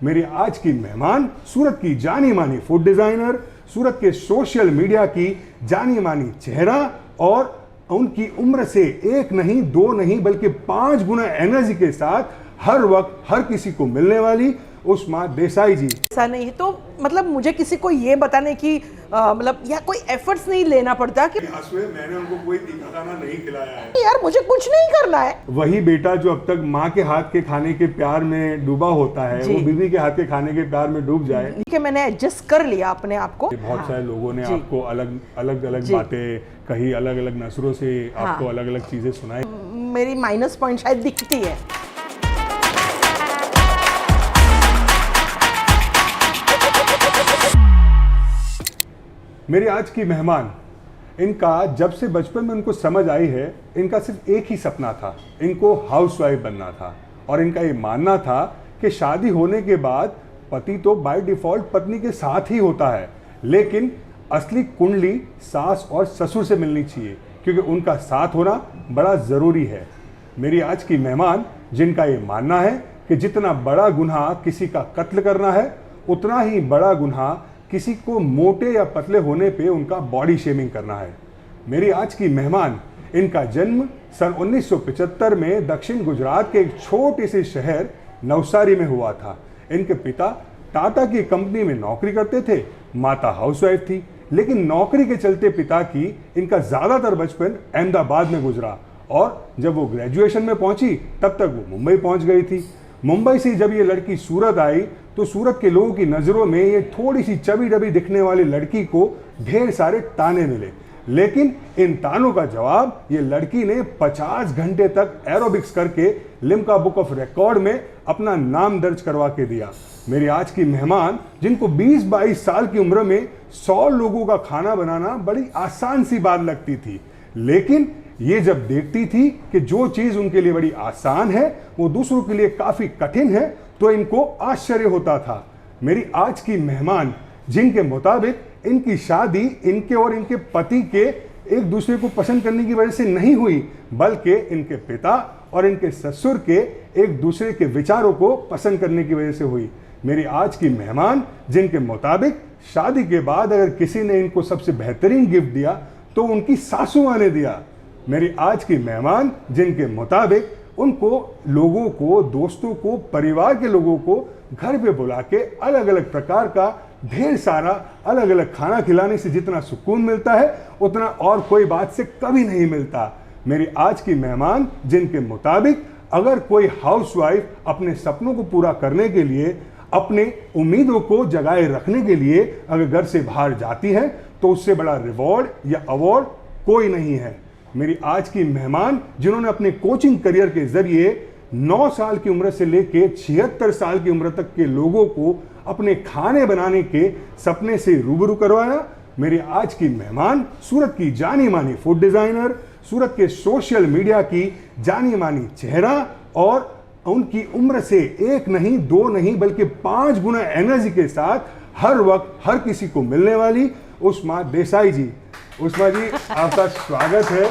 मेरी आज की मेहमान सूरत की जानी मानी फूड डिजाइनर, सूरत के सोशल मीडिया की जानी मानी चेहरा और उनकी उम्र से एक नहीं दो नहीं बल्कि 5 गुना एनर्जी के साथ हर वक्त हर किसी को मिलने वाली उस्मा देसाई जी। ऐसा नहीं तो मतलब मुझे किसी को ये बताने की मतलब या कोई एफर्ट्स नहीं लेना पड़ता कि मैंने उनको कोई तीखा खाना नहीं खिलाया है यार मुझे कुछ नहीं करना है। वही बेटा जो अब तक माँ के हाथ के खाने के प्यार में डूबा होता है वो बीवी के हाथ के खाने के प्यार में डूब जाए। ठीक है, मैंने एडजस्ट कर लिया अपने आप को। बहुत सारे लोगों ने आपको अलग अलग बातें कही, अलग अलग नजरों से आपको अलग अलग चीजें सुनाई। मेरी माइनस पॉइंट शायद दिखती है। मेरी आज की मेहमान, इनका जब से बचपन में उनको समझ आई है, इनका सिर्फ एक ही सपना था, इनको हाउसवाइफ बनना था। और इनका ये मानना था कि शादी होने के बाद पति तो बाय डिफॉल्ट पत्नी के साथ ही होता है, लेकिन असली कुंडली सास और ससुर से मिलनी चाहिए क्योंकि उनका साथ होना बड़ा ज़रूरी है। मेरी आज की मेहमान, जिनका ये मानना है कि जितना बड़ा गुनाह किसी का कत्ल करना है, उतना ही बड़ा गुनाह किसी को मोटे या पतले होने पे उनका बॉडी शेमिंग करना है। मेरी आज की मेहमान, इनका जन्म सन 1975 में दक्षिण गुजरात के एक छोटे से शहर नवसारी में हुआ था। इनके पिता टाटा की कंपनी में नौकरी करते थे, माता हाउसवाइफ थी, लेकिन नौकरी के चलते पिता की इनका ज़्यादातर बचपन अहमदाबाद में गुजरा और जब वो ग्रेजुएशन में पहुंची तब तक वो मुंबई पहुंच गई थी। मुंबई से जब ये लड़की सूरत आई तो सूरत के लोगों की नज़रों में ये थोड़ी सी चबी डबी दिखने वाली लड़की को ढेर सारे ताने मिले, लेकिन इन तानों का जवाब ये लड़की ने 50 घंटे तक एरोबिक्स करके लिम्का बुक ऑफ रिकॉर्ड में अपना नाम दर्ज करवा के दिया। मेरी आज की मेहमान, जिनको 20-22 साल की उम्र में 100 लोगों का खाना बनाना बड़ी आसान सी बात लगती थी, लेकिन ये जब देखती थी कि जो चीज़ उनके लिए बड़ी आसान है वो दूसरों के लिए काफ़ी कठिन है तो इनको आश्चर्य होता था। मेरी आज की मेहमान, जिनके मुताबिक इनकी शादी इनके और इनके पति के एक दूसरे को पसंद करने की वजह से नहीं हुई, बल्कि इनके पिता और इनके ससुर के एक दूसरे के विचारों को पसंद करने की वजह से हुई। मेरी आज की मेहमान, जिनके मुताबिक शादी के बाद अगर किसी ने इनको सबसे बेहतरीन गिफ्ट दिया तो उनकी सासू माँ ने दिया। मेरी आज की मेहमान, जिनके मुताबिक उनको लोगों को, दोस्तों को, परिवार के लोगों को घर पे बुला के अलग अलग प्रकार का ढेर सारा अलग अलग खाना खिलाने से जितना सुकून मिलता है उतना और कोई बात से कभी नहीं मिलता। मेरी आज की मेहमान, जिनके मुताबिक अगर कोई हाउसवाइफ अपने सपनों को पूरा करने के लिए, अपने उम्मीदों को जगाए रखने के लिए अगर घर से बाहर जाती है तो उससे बड़ा रिवॉर्ड या अवार्ड कोई नहीं है। मेरी आज की मेहमान, जिन्होंने अपने कोचिंग करियर के जरिए 9 साल की उम्र से लेकर 76 साल की उम्र तक के लोगों को अपने खाने बनाने के सपने से रूबरू करवाया। मेरी आज की मेहमान, सूरत की जानी मानी फूड डिजाइनर, सूरत के सोशल मीडिया की जानी मानी चेहरा और उनकी उम्र से एक नहीं दो नहीं बल्कि 5 गुना एनर्जी के साथ हर वक्त हर किसी को मिलने वाली उस्मा देसाई जी। उस्मा जी, आपका स्वागत है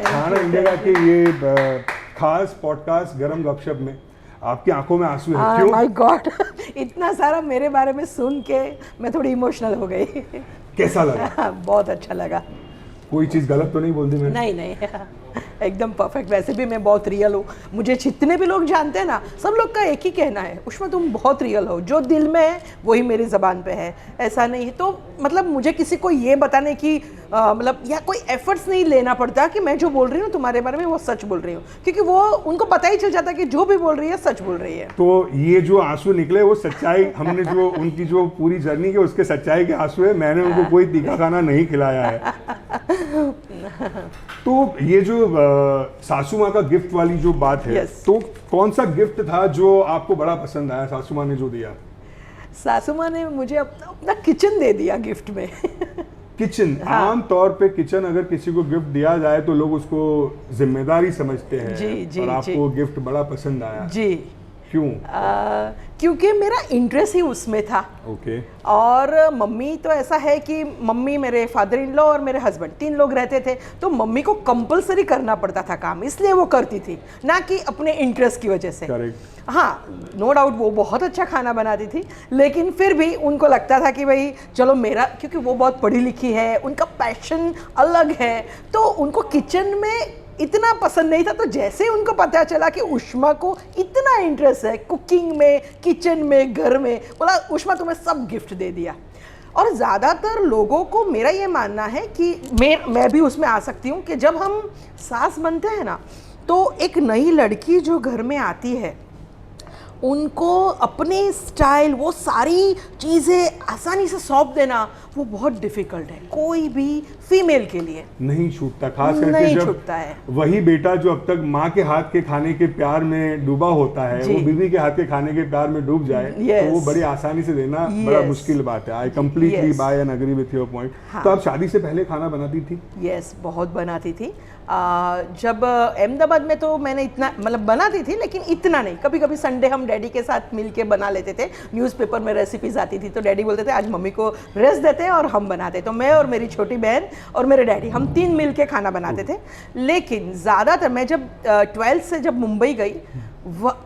खाना इंडिया के ये खास पॉडकास्ट गरम गपशप में। आपकी आंखों में आंसू है, क्यों? माय गॉड, इतना सारा मेरे बारे में सुन के मैं थोड़ी इमोशनल हो गई। कैसा लगा? बहुत अच्छा लगा। कोई चीज़ गलत तो नहीं बोल दी मैंने? नहीं एकदम परफेक्ट। वैसे भी मैं बहुत रियल हूँ, मुझे जितने भी लोग जानते हैं ना, सब लोग का एक ही कहना है, उष्मा तुम बहुत रियल हो, जो दिल में है वही मेरी ज़बान पे है। ऐसा नहीं तो मतलब मुझे किसी को ये बताने की मतलब या कोई एफर्ट्स नहीं लेना पड़ता कि मैं जो बोल रही हूँ तुम्हारे बारे में वो सच बोल रही हूँ, क्योंकि वो उनको पता ही चल जाता कि जो भी बोल रही है सच बोल रही है। तो ये जो आंसू निकले वो सच्चाई, हमने जो उनकी जो पूरी जर्नी के उसके सच्चाई के आंसू है। मैंने उनको कोई तीखा खाना नहीं खिलाया है। तो ये जो सासू माँ का गिफ्ट वाली जो बात है, तो कौन सा गिफ्ट था जो आपको बड़ा पसंद आया सासू माँ ने जो दिया? सासू माँ ने मुझे अपना किचन दे दिया गिफ्ट में। किचन, हाँ। आम तौर पे किचन अगर किसी को गिफ्ट दिया जाए तो लोग उसको जिम्मेदारी समझते हैं। जी, और आपको गिफ्ट बड़ा पसंद आया। जी, क्यों? क्योंकि मेरा इंटरेस्ट ही उसमें था। ओके। और मम्मी तो ऐसा है कि मम्मी, मेरे फादर इन लॉ और मेरे हस्बैंड 3 लोग रहते थे, तो मम्मी को कंपलसरी करना पड़ता था काम, इसलिए वो करती थी, ना कि अपने इंटरेस्ट की वजह से। करेक्ट। हाँ, नो डाउट वो बहुत अच्छा खाना बनाती थी, लेकिन फिर भी उनको लगता था कि भाई चलो मेरा, क्योंकि वो बहुत पढ़ी लिखी है, उनका पैशन अलग है, तो उनको किचन में इतना पसंद नहीं था। तो जैसे उनको पता चला कि उष्मा को इतना इंटरेस्ट है कुकिंग में, किचन में, घर में, बोला उष्मा तुम्हें सब गिफ्ट दे दिया। और ज़्यादातर लोगों को मेरा ये मानना है कि मैं भी उसमें आ सकती हूँ कि जब हम सास बनते हैं ना, तो एक नई लड़की जो घर में आती है, उनको अपने स्टाइल, वो सारी चीज़ें आसानी से सौंप देना, वो बहुत डिफिकल्ट है, कोई भी फीमेल के लिए नहीं छूटता, खास करके नहीं जब छूटता है। वही बेटा जो अब तक माँ के हाथ के खाने के प्यार में डूबा होता है, वो बीवी के हाथ के खाने के प्यार में डूब जाए, तो वो बड़ी आसानी से देना बड़ा मुश्किल बात है। I completely by and agree with your point. तो आप शादी से पहले खाना बनाती थी? यस, बहुत बनाती थी। जब अहमदाबाद में तो मैंने इतना, मतलब बनाती थी लेकिन इतना नहीं। कभी कभी संडे हम डैडी के साथ मिल के बना लेते थे, न्यूज़पेपर में रेसिपीज आती थी, तो डैडी बोलते थे आज मम्मी को रेस्ट देते हैं और हम बनाते। तो मैं और मेरी छोटी बहन और मेरे डैडी, हम 3 मिल के खाना बनाते थे। लेकिन ज़्यादातर मैं जब 12th से जब मुंबई गई,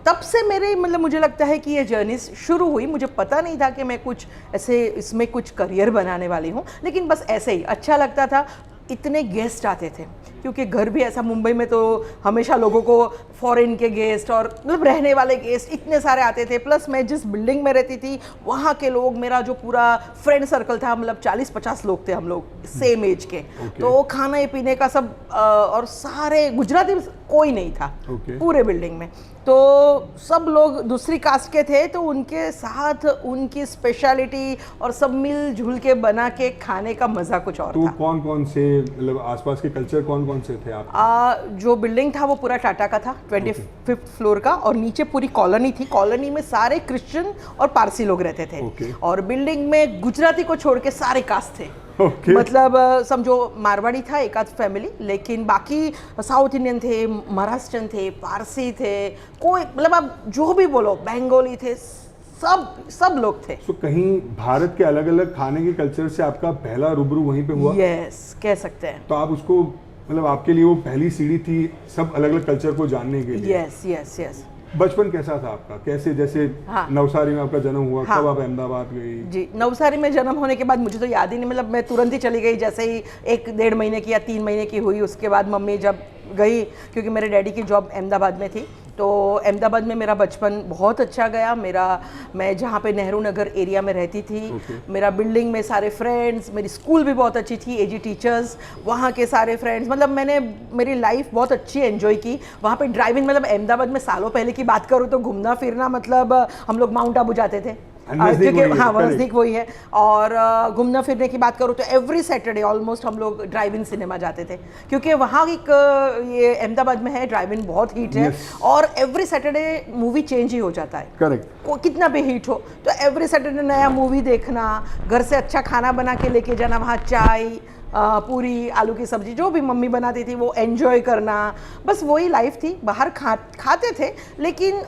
तब से मेरे, मतलब मुझे लगता है कि ये जर्नी शुरू हुई। मुझे पता नहीं था कि मैं कुछ ऐसे इसमें कुछ करियर बनाने वाली हूँ, लेकिन बस ऐसे ही अच्छा लगता था। इतने गेस्ट आते थे, क्योंकि घर भी ऐसा, मुंबई में तो हमेशा लोगों को फॉरेन के गेस्ट और मतलब रहने वाले गेस्ट इतने सारे आते थे। प्लस मैं जिस बिल्डिंग में रहती थी, वहाँ के लोग, मेरा जो पूरा फ्रेंड सर्कल था, मतलब 40-50 लोग थे हम लोग सेम एज के। तो खाने पीने का सब, और सारे गुजराती कोई नहीं था पूरे बिल्डिंग में, तो सब लोग दूसरी कास्ट के थे, तो उनके साथ उनकी स्पेशलिटी और सब मिलजुल के बना के खाने का मज़ा कुछ और था। कौन कौन से, मतलब आसपास के कल्चर कौन कौन से थे आप? जो बिल्डिंग था वो पूरा टाटा का था, 25th फ्लोर का, और नीचे पूरी कॉलोनी थी। कॉलोनी में सारे क्रिश्चियन और पारसी लोग रहते थे, और बिल्डिंग में गुजराती को छोड़ के सारे कास्ट थे। मतलब समझो मारवाड़ी था एक आध फैमिली, लेकिन बाकी साउथ इंडियन थे, महाराष्ट्रन थे, पारसी थे, कोई, मतलब आप जो भी बोलो, बंगाली थे, सब लोग थे। तो कहीं भारत के अलग अलग खाने के कल्चर से आपका पहला रूबरू वहीं पे हुआ? यस, कह सकते हैं। तो आप उसको, मतलब आपके लिए वो पहली सीढ़ी थी सब अलग अलग कल्चर को जानने के लिए? Yes yes yes. बचपन कैसा था आपका? कैसे, जैसे नवसारी में आपका जन्म हुआ, कब आप अहमदाबाद गई? जी, नवसारी में जन्म होने के बाद मुझे तो याद ही नहीं, मतलब मैं तुरंत ही चली गई, जैसे ही 1-1.5 महीने की या 3 महीने की हुई, उसके बाद मम्मी जब गई, क्योंकि मेरे डैडी की जॉब अहमदाबाद में थी, तो अहमदाबाद में मेरा बचपन बहुत अच्छा गया। मैं जहाँ पे नेहरू नगर एरिया में रहती थी, मेरा बिल्डिंग में सारे फ्रेंड्स, मेरी स्कूल भी बहुत अच्छी थी, एजी टीचर्स, वहाँ के सारे फ्रेंड्स, मतलब मैंने मेरी लाइफ बहुत अच्छी एंजॉय की। वहाँ पे ड्राइविंग, मतलब अहमदाबाद में सालों पहले की बात करूँ तो घूमना फिरना, मतलब हम लोग माउंट आबू जाते थे, क्योंकि हाँ नज़दीक वही है। और घूमना फिरने की बात करूँ तो एवरी सैटरडे ऑलमोस्ट हम लोग ड्राइव इन सिनेमा जाते थे, क्योंकि वहाँ एक ये अहमदाबाद में है, ड्राइव इन बहुत हिट है, और एवरी सैटरडे मूवी चेंज ही हो जाता है। करेक्ट। कितना भी हिट हो, तो एवरी सैटरडे नया मूवी देखना, घर से अच्छा खाना बना के लेके जाना, वहाँ चाय, पूरी, आलू की सब्जी, जो भी मम्मी बनाती थी वो एंजॉय करना, बस वही लाइफ थी। बाहर खाते थे, लेकिन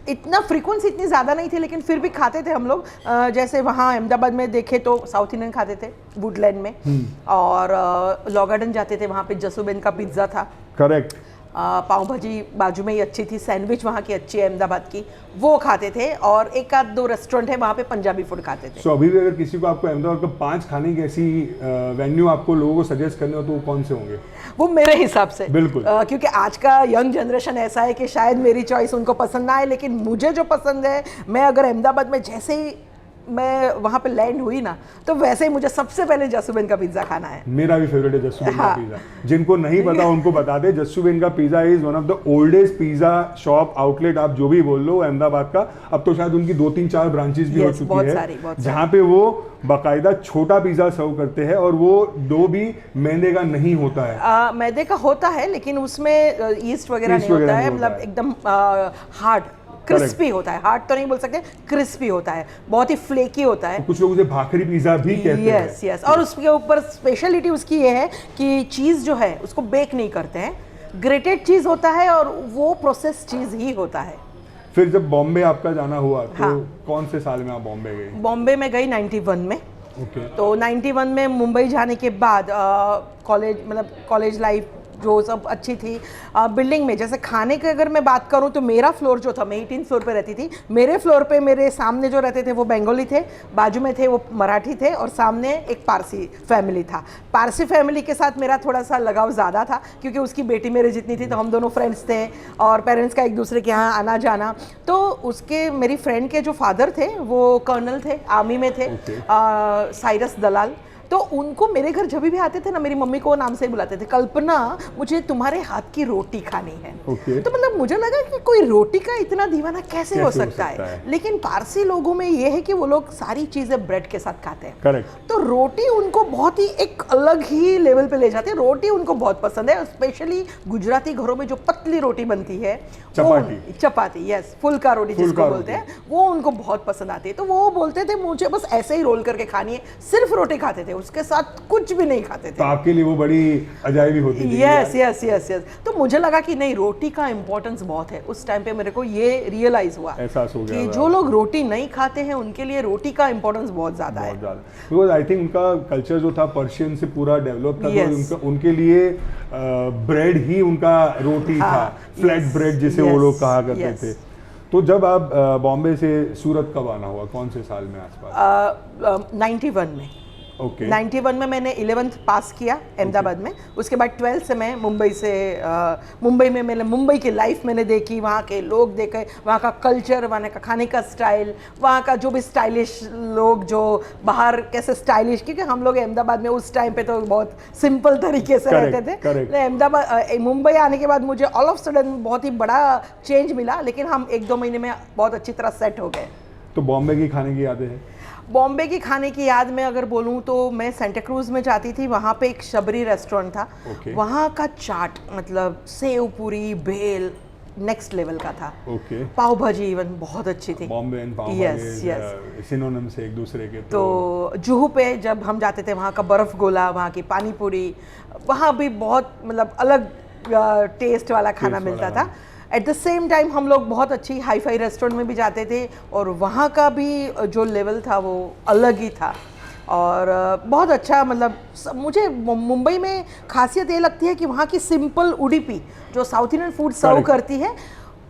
इतना फ्रीक्वेंसी इतनी ज़्यादा नहीं थी, लेकिन फिर भी खाते थे हम लोग। जैसे वहाँ अहमदाबाद में देखे तो साउथ इंडियन खाते थे वुडलैंड में, और लॉ गार्डन जाते थे, वहाँ पे जसूबेन का पिज्ज़ा था। करेक्ट। पाव भाजी बाजू में ही अच्छी थी, सैंडविच वहाँ की अच्छी है अहमदाबाद की, वो खाते थे, और 1-2 रेस्टोरेंट है वहाँ पे पंजाबी फूड खाते थे। अभी भी अगर किसी को आपको अहमदाबाद का 5 खाने की ऐसी वेन्यू आपको लोगों को सजेस्ट करने हो, तो वो कौन से होंगे? वो मेरे हिसाब से, बिल्कुल, क्योंकि आज का यंग जनरेशन ऐसा है कि शायद मेरी चॉइस उनको पसंद ना आए, लेकिन मुझे जो पसंद है, मैं अगर अहमदाबाद में जैसे ही मैं वहाँ पे लैंड हुई ना, तो वैसे ही मुझे सबसे पहले जसूबेन का पिज्ज़ा खाना है। मेरा भी फेवरेट है जसूबेन का पिज्ज़ा। जिनको नहीं पता उनको बता दे, जसूबेन का pizza is one of the oldest pizza shop outlet, आप जो भी बोल लो, अहमदाबाद का। अब तो शायद उनकी 2-3-4 ब्रांचेस भी हो चुकी है, जहाँ पे वो बाकायदा छोटा पिज्ज़ा सर्व करते हैं, और वो डो भी मैदे का नहीं होता है। मैदे का होता है, लेकिन उसमें ईस्ट वगैरह नहीं होता है, मतलब एकदम हार्ड, क्रिस्पी होता है। हार्ड तो नहीं बोल सकते, क्रिस्पी होता है, बहुत ही फ्लेकी होता है। कुछ लोग उसे भाखरी पिज्जा भी कहते हैं। Yes yes. और उसके ऊपर स्पेशलिटी उसकी ये है कि चीज़ जो है उसको बेक नहीं करते हैं, ग्रेटेड चीज़ होता है, और वो प्रोसेस चीज़ ही होता है। फिर जब बॉम्बे आपका जाना हुआ तो हाँ। कौन से साल में आप बॉम्बे गई? बॉम्बे में गई 91 में। ओके। तो 91 में मुंबई जाने के बाद कॉलेज मतलब कॉलेज लाइफ जो सब अच्छी थी। बिल्डिंग में जैसे खाने की अगर मैं बात करूं तो मेरा फ्लोर जो था, मैं 18 फ्लोर पे रहती थी, मेरे फ्लोर पे मेरे सामने जो रहते थे वो बंगाली थे, बाजू में थे वो मराठी थे, और सामने एक पारसी फैमिली था। पारसी फैमिली के साथ मेरा थोड़ा सा लगाव ज़्यादा था क्योंकि उसकी बेटी मेरे जितनी थी, तो हम दोनों फ्रेंड्स थे और पेरेंट्स का एक दूसरे के यहाँ आना जाना। तो उसके मेरी फ्रेंड के जो फादर थे वो कर्नल थे, आर्मी में थे, साइरस दलाल। तो उनको मेरे घर जब भी आते थे ना, मेरी मम्मी को नाम से बुलाते थे, कल्पना मुझे तुम्हारे हाथ की रोटी खानी है। तो मतलब मुझे लगा कि कोई रोटी का इतना दीवाना कैसे हो सकता है। लेकिन पारसी लोगों में ये है कि वो लोग सारी चीजें ब्रेड के साथ खाते हैं। करेक्ट। तो रोटी उनको बहुत ही एक अलग ही लेवल पे ले जाते हैं। रोटी उनको बहुत पसंद है, स्पेशली गुजराती घरों में जो पतली रोटी बनती है, चपाती, यस, फुल्का रोटी जिसको बोलते हैं, वो उनको बहुत पसंद आती है। तो वो बोलते थे मुझे बस ऐसे ही रोल करके खानी है, सिर्फ रोटी खाते थे, उसके साथ कुछ भी नहीं खाते थे। तो आपके लिए वो बड़ी अजायबी होती थी। Yes yes yes yes. तो मुझे लगा कि नहीं, रोटी का इंपॉर्टेंस बहुत है। उस टाइम पे मेरे को ये रियलाइज हुआ, एहसास हो गया कि जो लोग रोटी नहीं खाते हैं उनके लिए रोटी का इंपॉर्टेंस बहुत ज्यादा है। बिकॉज आई थिंक उनका कल्चर जो था पर्शियन से पूरा डेवलप था। तो उनके लिए ब्रेड ही उनका रोटी था, फ्लैट ब्रेड जिसे वो लोग कहा करते थे। तो जब आप बॉम्बे से सूरत कब आना हुआ, कौन से साल में आसपास? 91 में। ओके। 91 में मैंने 11th पास किया अहमदाबाद में। उसके बाद 12th से मैं मुंबई में मैंने मुंबई की लाइफ मैंने देखी, वहाँ के लोग देखे, वहाँ का कल्चर, वहाँ का खाने का स्टाइल, वहाँ का जो भी स्टाइलिश लोग जो बाहर कैसे स्टाइलिश, क्योंकि हम लोग अहमदाबाद में उस टाइम पे तो बहुत सिंपल तरीके से रहते थे। अहमदाबाद मुंबई आने के बाद मुझे ऑल ऑफ सडन बहुत ही बड़ा चेंज मिला, लेकिन हम 1-2 महीने में बहुत अच्छी तरह सेट हो गए। तो बॉम्बे की खाने की यादें हैं? बॉम्बे की खाने की याद में अगर बोलूं तो मैं सेंटा क्रूज में जाती थी, वहाँ पे एक शबरी रेस्टोरेंट था। वहाँ का चाट मतलब सेव पूरी, भेल नेक्स्ट लेवल का था। पाव भाजी इवन बहुत अच्छी थी। बॉम्बे एंड पाव भाजी सिनोनिम्स एक दूसरे के। तो जुहू पे जब हम जाते थे, वहाँ का बर्फ गोला, वहाँ की पानी पूरी, वहाँ भी बहुत मतलब अलग टेस्ट वाला खाना मिलता था। एट द सेम टाइम हम लोग बहुत अच्छी हाई फाई रेस्टोरेंट में भी जाते थे, और वहाँ का भी जो लेवल था वो अलग ही था। और बहुत अच्छा मतलब मुझे मुंबई में खासियत ये लगती है कि वहाँ की सिंपल उडुपी जो साउथ इंडियन फूड सर्व करती है,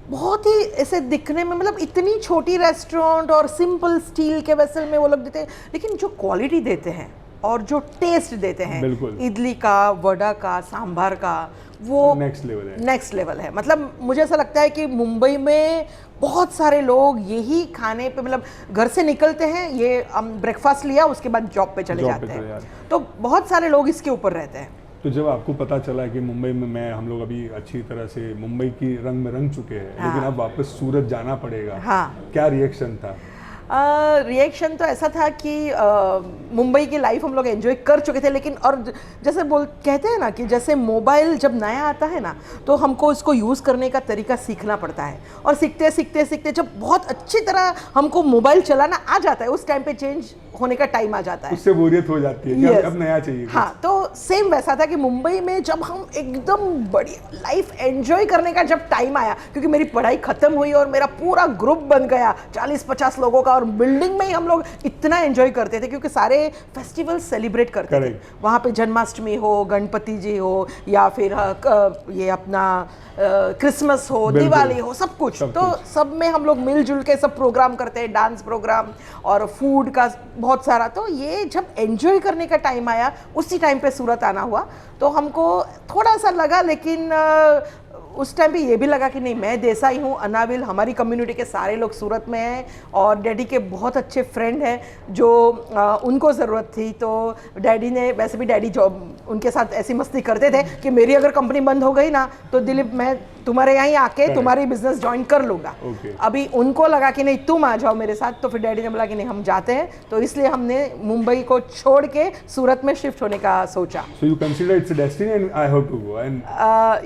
बहुत ही ऐसे दिखने में मतलब इतनी छोटी रेस्टोरेंट और सिंपल स्टील के वेसल में वो लोग देते हैं, लेकिन जो क्वालिटी देते हैं और जो टेस्ट देते हैं इडली का, वड़ा का, सांभर का, वो नेक्स्ट लेवल है। मतलब मुझे ऐसा लगता है कि मुंबई में बहुत सारे लोग यही खाने पे मतलब घर से निकलते हैं, ये ब्रेकफास्ट लिया उसके बाद जॉब पे चले जाते हैं। तो बहुत सारे लोग इसके ऊपर रहते हैं। तो जब आपको पता चला कि मुंबई में हम लोग अभी अच्छी तरह से मुंबई की रंग में रंग चुके हैं, लेकिन अब वापस सूरत जाना पड़ेगा, क्या रिएक्शन था? रिएक्शन तो ऐसा था कि मुंबई की लाइफ हम लोग एंजॉय कर चुके थे, लेकिन और जैसे कहते हैं ना कि जैसे मोबाइल जब नया आता है ना, तो हमको इसको यूज़ करने का तरीका सीखना पड़ता है, और सीखते सीखते सीखते जब बहुत अच्छी तरह हमको मोबाइल चलाना आ जाता है, उस टाइम पे चेंज होने का टाइम आ जाता है, उससे बोरियत हो जाती है कि अब नया चाहिए। हाँ, तो सेम वैसा था कि मुंबई में जब हम एकदम बड़ी लाइफ एंजॉय करने का जब टाइम आया, क्योंकि मेरी पढ़ाई खत्म हुई और मेरा पूरा ग्रुप बन गया 40-50 लोगों का, और बिल्डिंग में ही हम लोग इतना एंजॉय करते थे क्योंकि सारे फेस्टिवल सेलिब्रेट करते थे। वहाँ पे जन्माष्टमी हो, गणपति जी हो, या फिर ये अपना क्रिसमस हो, दिवाली हो, सब कुछ तो सब में हम लोग मिलजुल के सब प्रोग्राम करते हैं, डांस प्रोग्राम और फूड का बहुत सारा। तो ये जब एंजॉय करने का टाइम आया, उसी टाइम पे सूरत आना हुआ, तो हमको थोड़ा सा लगा, लेकिन उस टाइम पे ये भी लगा कि नहीं, मैं देसाई हूँ, अनाविल, हमारी कम्युनिटी के सारे लोग सूरत में हैं, और डैडी के बहुत अच्छे फ्रेंड हैं जो उनको ज़रूरत थी। तो डैडी ने, वैसे भी डैडी जॉब उनके साथ ऐसी मस्ती करते थे कि मेरी अगर कंपनी बंद हो गई ना, तो दिलीप मैं तुम्हारे यहाँ आके तुम्हारी बिजनेस ज्वाइन कर लूँगा। अभी उनको लगा कि नहीं, तुम आ जाओ मेरे साथ, तो फिर डैडी ने बोला कि नहीं, हम जाते हैं। तो इसलिए हमने मुंबई को छोड़ के सूरत में शिफ्ट होने का सोचा। So you consider it's a destiny and I have to go and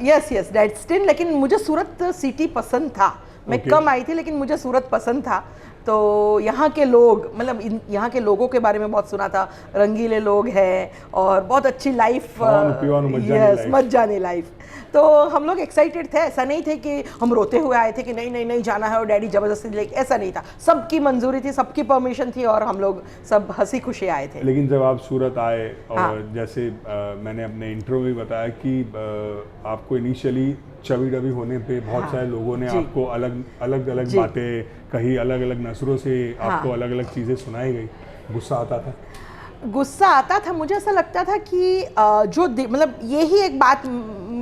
yes destiny। लेकिन मुझे सूरत सिटी पसंद था, मैं कम आई थी, लेकिन मुझे सूरत पसंद था। तो यहाँ के लोग, मतलब यहाँ के लोगों के बारे में बहुत सुना था, रंगीले लोग हैं और बहुत अच्छी लाइफ, यस, मत जाने लाइफ। तो हम लोग एक्साइटेड थे, ऐसा नहीं थे कि हम रोते हुए आए थे कि नहीं नहीं नहीं जाना है और डैडी जबरदस्ती लेके, ऐसा नहीं था। सबकी मंजूरी थी, सबकी परमिशन थी और हम लोग सब हंसी खुशी आए थे। लेकिन जब आप सूरत आए और हाँ। जैसे मैंने अपने इंट्रो में बताया कि आपको इनिशियली चबी डबी होने पे बहुत हाँ, सारे लोगों ने जी। आपको अलग अलग अलग जी। बातें कही, अलग अलग नसरों से आपको हाँ। अलग अलग चीज़ें सुनाई गई, गुस्सा आता था? गुस्सा आता था, मुझे ऐसा लगता था कि मतलब यही एक बात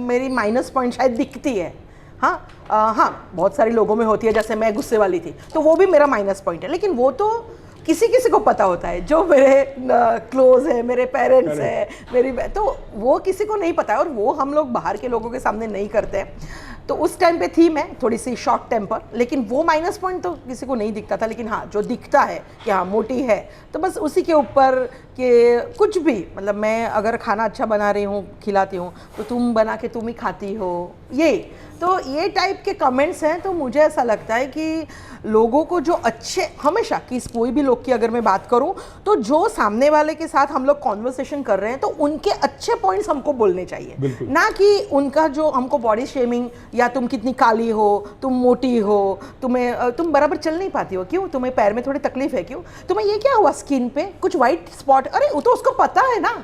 मेरी माइनस पॉइंट शायद दिखती है। हाँ हाँ, बहुत सारे लोगों में होती है, जैसे मैं गुस्से वाली थी तो वो भी मेरा माइनस पॉइंट है, लेकिन वो तो किसी किसी को पता होता है, जो मेरे क्लोज है, मेरे पेरेंट्स है, तो वो किसी को नहीं पता है और वो हम लोग बाहर के लोगों के सामने नहीं करते हैं। तो उस टाइम पे थी मैं थोड़ी सी शॉर्ट टेम्पर, लेकिन वो माइनस पॉइंट तो किसी को नहीं दिखता था। लेकिन हाँ, जो दिखता है कि हाँ मोटी है, तो बस उसी के ऊपर कि कुछ भी, मतलब मैं अगर खाना अच्छा बना रही हूँ, खिलाती हूँ, तो तुम बना के तुम ही खाती हो, ये टाइप के कमेंट्स हैं। तो मुझे ऐसा लगता है कि लोगों को जो अच्छे, हमेशा कि कोई भी लोग की अगर मैं बात करूं, तो जो सामने वाले के साथ हम लोग कॉन्वर्सेशन कर रहे हैं तो उनके अच्छे पॉइंट्स हमको बोलने चाहिए, ना कि उनका जो हमको बॉडी शेमिंग या तुम कितनी काली हो, तुम मोटी हो, तुम बराबर चल नहीं पाती हो, क्यों, तुम्हें पैर में थोड़ी तकलीफ है, क्यों, तुम्हें ये क्या हुआ स्किन पे कुछ वाइट स्पॉट, अरे वो तो उसको पता है ना,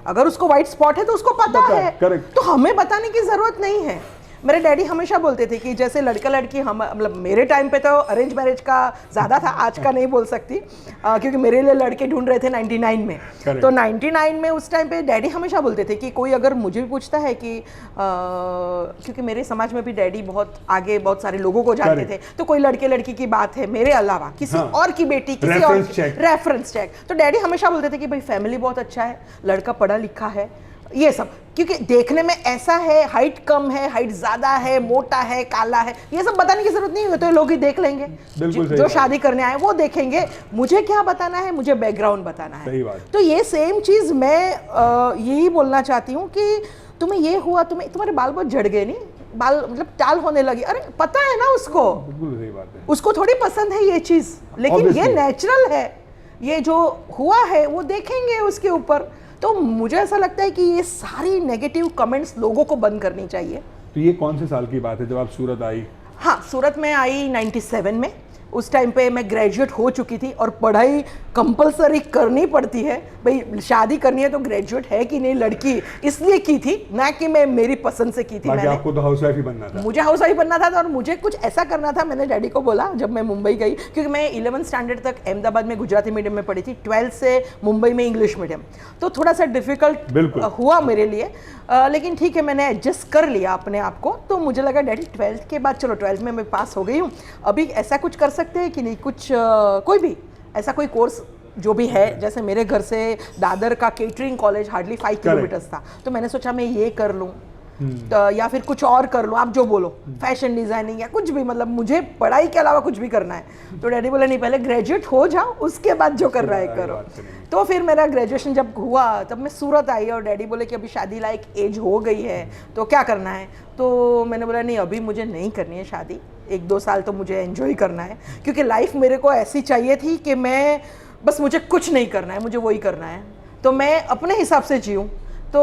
अगर उसको वाइट स्पॉट है तो उसको पता है, तो हमें बताने की जरूरत नहीं है। मेरे डैडी हमेशा बोलते थे कि जैसे लड़का लड़की, हम मतलब मेरे टाइम पे तो अरेंज मैरिज का ज़्यादा था, आज का नहीं बोल सकती, क्योंकि मेरे लिए लड़के ढूंढ रहे थे 99 में। तो 99 में उस टाइम पे डैडी हमेशा बोलते थे कि कोई अगर मुझे भी पूछता है कि क्योंकि मेरे समाज में भी डैडी बहुत आगे बहुत सारे लोगों को जानते थे, तो कोई लड़के लड़की की बात है मेरे अलावा किसी और की बेटी, किसी और रेफरेंस चेक, तो डैडी हमेशा बोलते थे कि भाई फैमिली बहुत अच्छा है, लड़का पढ़ा लिखा है, ये सब, क्योंकि देखने में ऐसा है, हाइट कम है, हाइट ज्यादा है, मोटा है, काला है, ये सब बताने की जरूरत नहीं है, तो लोग ही देख लेंगे, जो शादी करने आए वो देखेंगे, मुझे क्या बताना है, मुझे बैकग्राउंड बताना है। सही बात। तो ये सेम चीज मैं यही बोलना चाहती हूँ कि तुम्हें ये हुआ, तुम्हारे बाल बहुत झड़ गए, नहीं बाल मतलब टाल होने लगी, अरे पता है ना उसको, बिल्कुल सही बात है, उसको थोड़ी पसंद है ये चीज, लेकिन ये नेचुरल है, ये जो हुआ है वो देखेंगे उसके ऊपर। तो मुझे ऐसा लगता है कि ये सारी नेगेटिव कमेंट्स लोगों को बंद करनी चाहिए। तो ये कौन से साल की बात है जब आप सूरत आई? हाँ, सूरत में आई 97 में, उस टाइम पे मैं ग्रेजुएट हो चुकी थी और पढ़ाई कंपलसरी करनी पड़ती है, भाई शादी करनी है तो ग्रेजुएट है कि नहीं लड़की, इसलिए की थी, ना कि मैं मेरी पसंद से की थी। मैंने, आपको तो हाउसवाइफ ही बनना था? मुझे हाउसवाइफ बनना था और मुझे कुछ ऐसा करना था। मैंने डैडी को बोला जब मैं मुंबई गई, क्योंकि मैं 11th स्टैंडर्ड तक अहमदाबाद में गुजराती मीडियम में पढ़ी थी, 12th से मुंबई में इंग्लिश मीडियम, तो थोड़ा सा डिफिकल्ट हुआ मेरे लिए, लेकिन ठीक है मैंने एडजस्ट कर लिया अपने आप को। तो मुझे लगा डैडी 12th के बाद, चलो 12th में मैं पास हो गई हूँ, अभी ऐसा कुछ कर सकते हैं कि नहीं, कुछ कोई भी ऐसा कोई कोर्स जो भी है, जैसे मेरे घर से दादर का केटरिंग कॉलेज हार्डली 5 किलोमीटर्स था, तो मैंने सोचा मैं ये कर लूँ या फिर कुछ और कर लूँ, आप जो बोलो, फैशन डिजाइनिंग या कुछ भी, मतलब मुझे पढ़ाई के अलावा कुछ भी करना है। तो डैडी बोले नहीं, पहले ग्रेजुएट हो जाओ, उसके बाद जो कर रहा है करो। तो फिर मेरा ग्रेजुएशन जब हुआ तब मैं सूरत आई और डैडी बोले कि अभी शादी लायक एज हो गई है तो क्या करना है, तो मैंने बोला नहीं अभी मुझे नहीं करनी है शादी, 1-2 साल तो मुझे एंजॉय करना है, क्योंकि लाइफ मेरे को ऐसी चाहिए थी कि मैं बस, मुझे कुछ नहीं करना है, मुझे वही करना है, तो मैं अपने हिसाब से जीऊँ। तो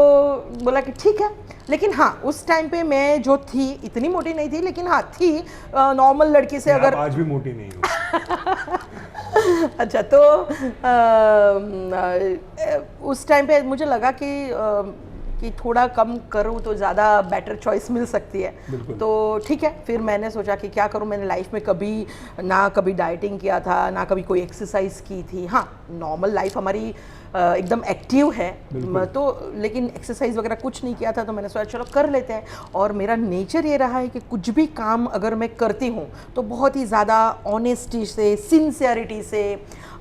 बोला कि ठीक है, लेकिन हाँ उस टाइम पे मैं जो थी इतनी मोटी नहीं थी, लेकिन हाँ थी नॉर्मल लड़की से, अगर आज भी मोटी नहीं हूँ। अच्छा, तो उस टाइम पे मुझे लगा कि थोड़ा कम करूँ तो ज़्यादा बेटर चॉइस मिल सकती है, तो ठीक है, फिर मैंने सोचा कि क्या करूँ। मैंने लाइफ में कभी डाइटिंग किया था, ना कभी कोई एक्सरसाइज की थी। हाँ, नॉर्मल लाइफ हमारी एकदम एक्टिव है, तो लेकिन एक्सरसाइज वगैरह कुछ नहीं किया था, तो मैंने सोचा चलो कर लेते हैं। और मेरा नेचर ये रहा है कि कुछ भी काम अगर मैं करती हूँ तो बहुत ही ज़्यादा ऑनेस्टी से, सिंसियरिटी से,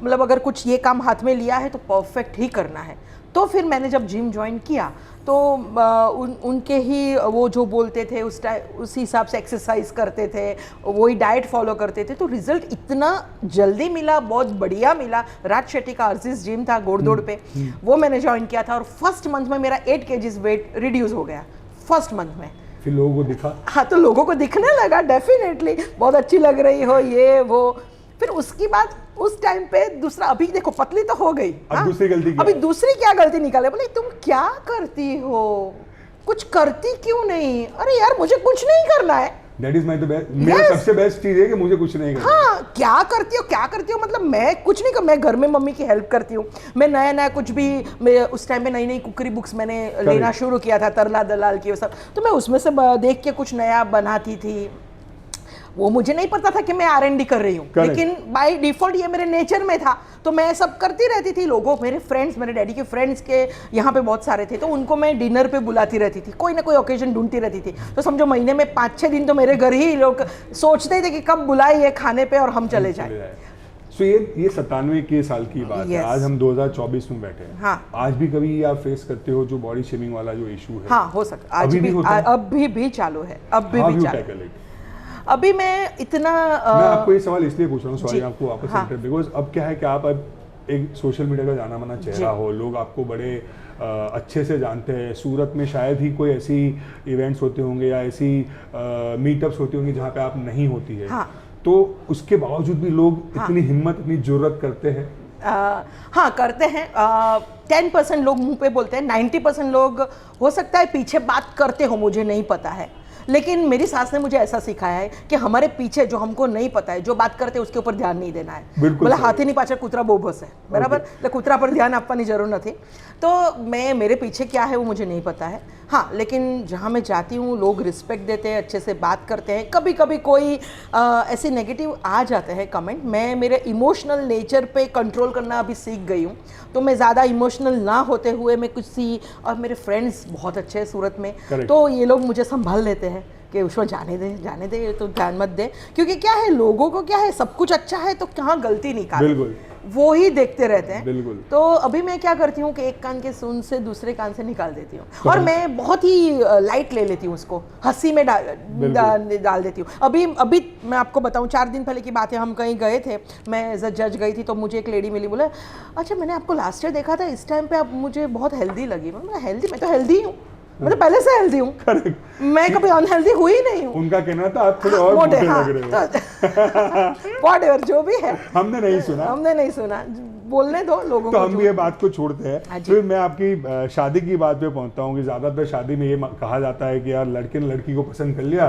मतलब अगर कुछ ये काम हाथ में लिया है तो परफेक्ट ही करना है। तो फिर मैंने जब जिम ज्वाइन किया तो उनके ही वो जो बोलते थे उस हिसाब से एक्सरसाइज करते थे, वही डाइट फॉलो करते थे, तो रिजल्ट इतना जल्दी मिला, बहुत बढ़िया मिला। राज शेट्टी का अर्जिस जिम था घोड़दौड़ पे, वो मैंने ज्वाइन किया था और फर्स्ट मंथ में मेरा 8 kg वेट रिड्यूस हो गया, फर्स्ट मंथ में। फिर लोगों को दिखा? हाँ, तो लोगों को दिखने लगा, डेफिनेटली बहुत अच्छी लग रही हो, ये वो। फिर उसकी बाद उस टाइम पे दूसरा, अभी देखो पतली तो हो गई, अब दूसरी गलती क्या? अभी दूसरी क्या गलती निकाले, बोले तुम क्या करती हो, कुछ करती क्यों नहीं? अरे यार मुझे कुछ नहीं करना है। That is my the best, मेरा सबसे बेस्ट चीज है कि मुझे कुछ नहीं करना। हाँ, क्या करती हो मतलब मैं कुछ नहीं कर, मैं घर में मम्मी की हेल्प करती हूँ। मैं नया कुछ भी, मैं उस टाइम पे नई कुकरी बुक्स मैंने लेना शुरू किया था, तरला दलाल की वो सब, तो मैं उसमें से देख के कुछ नया बनाती थी। वो मुझे नहीं पता था कि मैं R&D कर रही हूँ, लेकिन बाय डिफॉल्ट ये मेरे नेचर में था, तो मैं सब करती रहती थी। लोगों, मेरे फ्रेंड्स, मेरे डैडी के फ्रेंड्स के यहाँ पे बहुत सारे थे, तो उनको मैं डिनर पे बुलाती रहती थी, कोई ना कोई ओकेजन ढूंढती रहती थी। तो समझो महीने में 5-6 दिन तो मेरे घर ही लोग सोचते थे कि कब बुलाइए खाने पे और हम चले जाए। सो ये 97 के साल की बात है, आज हम 2024 में बैठे हैं। हाँ। आज भी कभी आप फेस करते हो जो बॉडी शेमिंग वाला जो इशू है? हाँ, हो सकता, आज भी चालू है, अब भी चालू है। अभी मैं इतना मैं आपको ये सवाल इसलिए पूछ रहा हूँ, सॉरी आपको वापस इंटरप्ट, बिकॉज अब क्या है कि आप अब एक सोशल मीडिया का जाना माना चेहरा हो, लोग आपको बड़े अच्छे से जानते हैं। सूरत में शायद ही कोई ऐसी इवेंट्स होते होंगे या ऐसी मीटअप्स होती होंगी जहाँ पे आप नहीं होती है। हाँ। तो उसके बावजूद भी लोग इतनी हिम्मत, इतनी जुर्रत करते हैं। हाँ, करते हैं। 10% लोग मुंह पे बोलते हैं, 90% लोग हो सकता है पीछे बात करते हो, मुझे नहीं पता है। लेकिन मेरी सास ने मुझे ऐसा सिखाया है कि हमारे पीछे जो हमको नहीं पता है, जो बात करते हैं उसके ऊपर ध्यान नहीं देना है। मतलब हाथी नहीं पाछे कुतरा बोबस है, बराबर? तो कुतरा पर ध्यान आपनी जरूर नहीं। तो मेरे पीछे क्या है वो मुझे नहीं पता है। हाँ, लेकिन जहाँ मैं जाती हूँ लोग रिस्पेक्ट देते हैं, अच्छे से बात करते हैं। कभी कभी कोई ऐसे नेगेटिव आ जाते हैं कमेंट। मैं मेरे इमोशनल नेचर पे कंट्रोल करना अभी सीख गई हूँ, तो मैं ज़्यादा इमोशनल ना होते हुए मैं कुछ और मेरे फ्रेंड्स बहुत अच्छे हैं सूरत में, तो ये लोग मुझे संभाल लेते हैं कि उसमें जाने दे तो ध्यान मत दे। क्योंकि क्या है, लोगों को क्या है, सब कुछ अच्छा है तो कहाँ गलती निकाले, बिल्कुल वो ही देखते रहते हैं। बिल्कुल। तो अभी मैं क्या करती हूँ कि एक कान के सुन से दूसरे कान से निकाल देती हूँ, और मैं बहुत ही लाइट ले लेती हूँ उसको, हंसी में डाल देती हूँ। अभी मैं आपको बताऊँ, 4 दिन पहले की बात है, हम कहीं गए थे, मैं एज अ जज गई थी, तो मुझे एक लेडी मिली, बोला अच्छा मैंने आपको लास्ट ईयर देखा था, इस टाइम पे आप मुझे बहुत हेल्दी लगी। मैं तो हेल्दी हूँ, मतलब पहले से हेल्दी हूँ, मैं कभी अनहेल्दी हुई नहीं हूँ। उनका कहना था आप थोड़े और मोटे लग रहे हो। व्हाटएवर जो भी है, हमने नहीं सुना, बोलने दो लोगों तो को। हम ये बात को छोड़ते हैं। फिर मैं आपकी शादी की बात पे पहुंचता हूँ कि ज्यादातर शादी में ये कहा जाता है कि यार लड़के ने लड़की को पसंद कर लिया,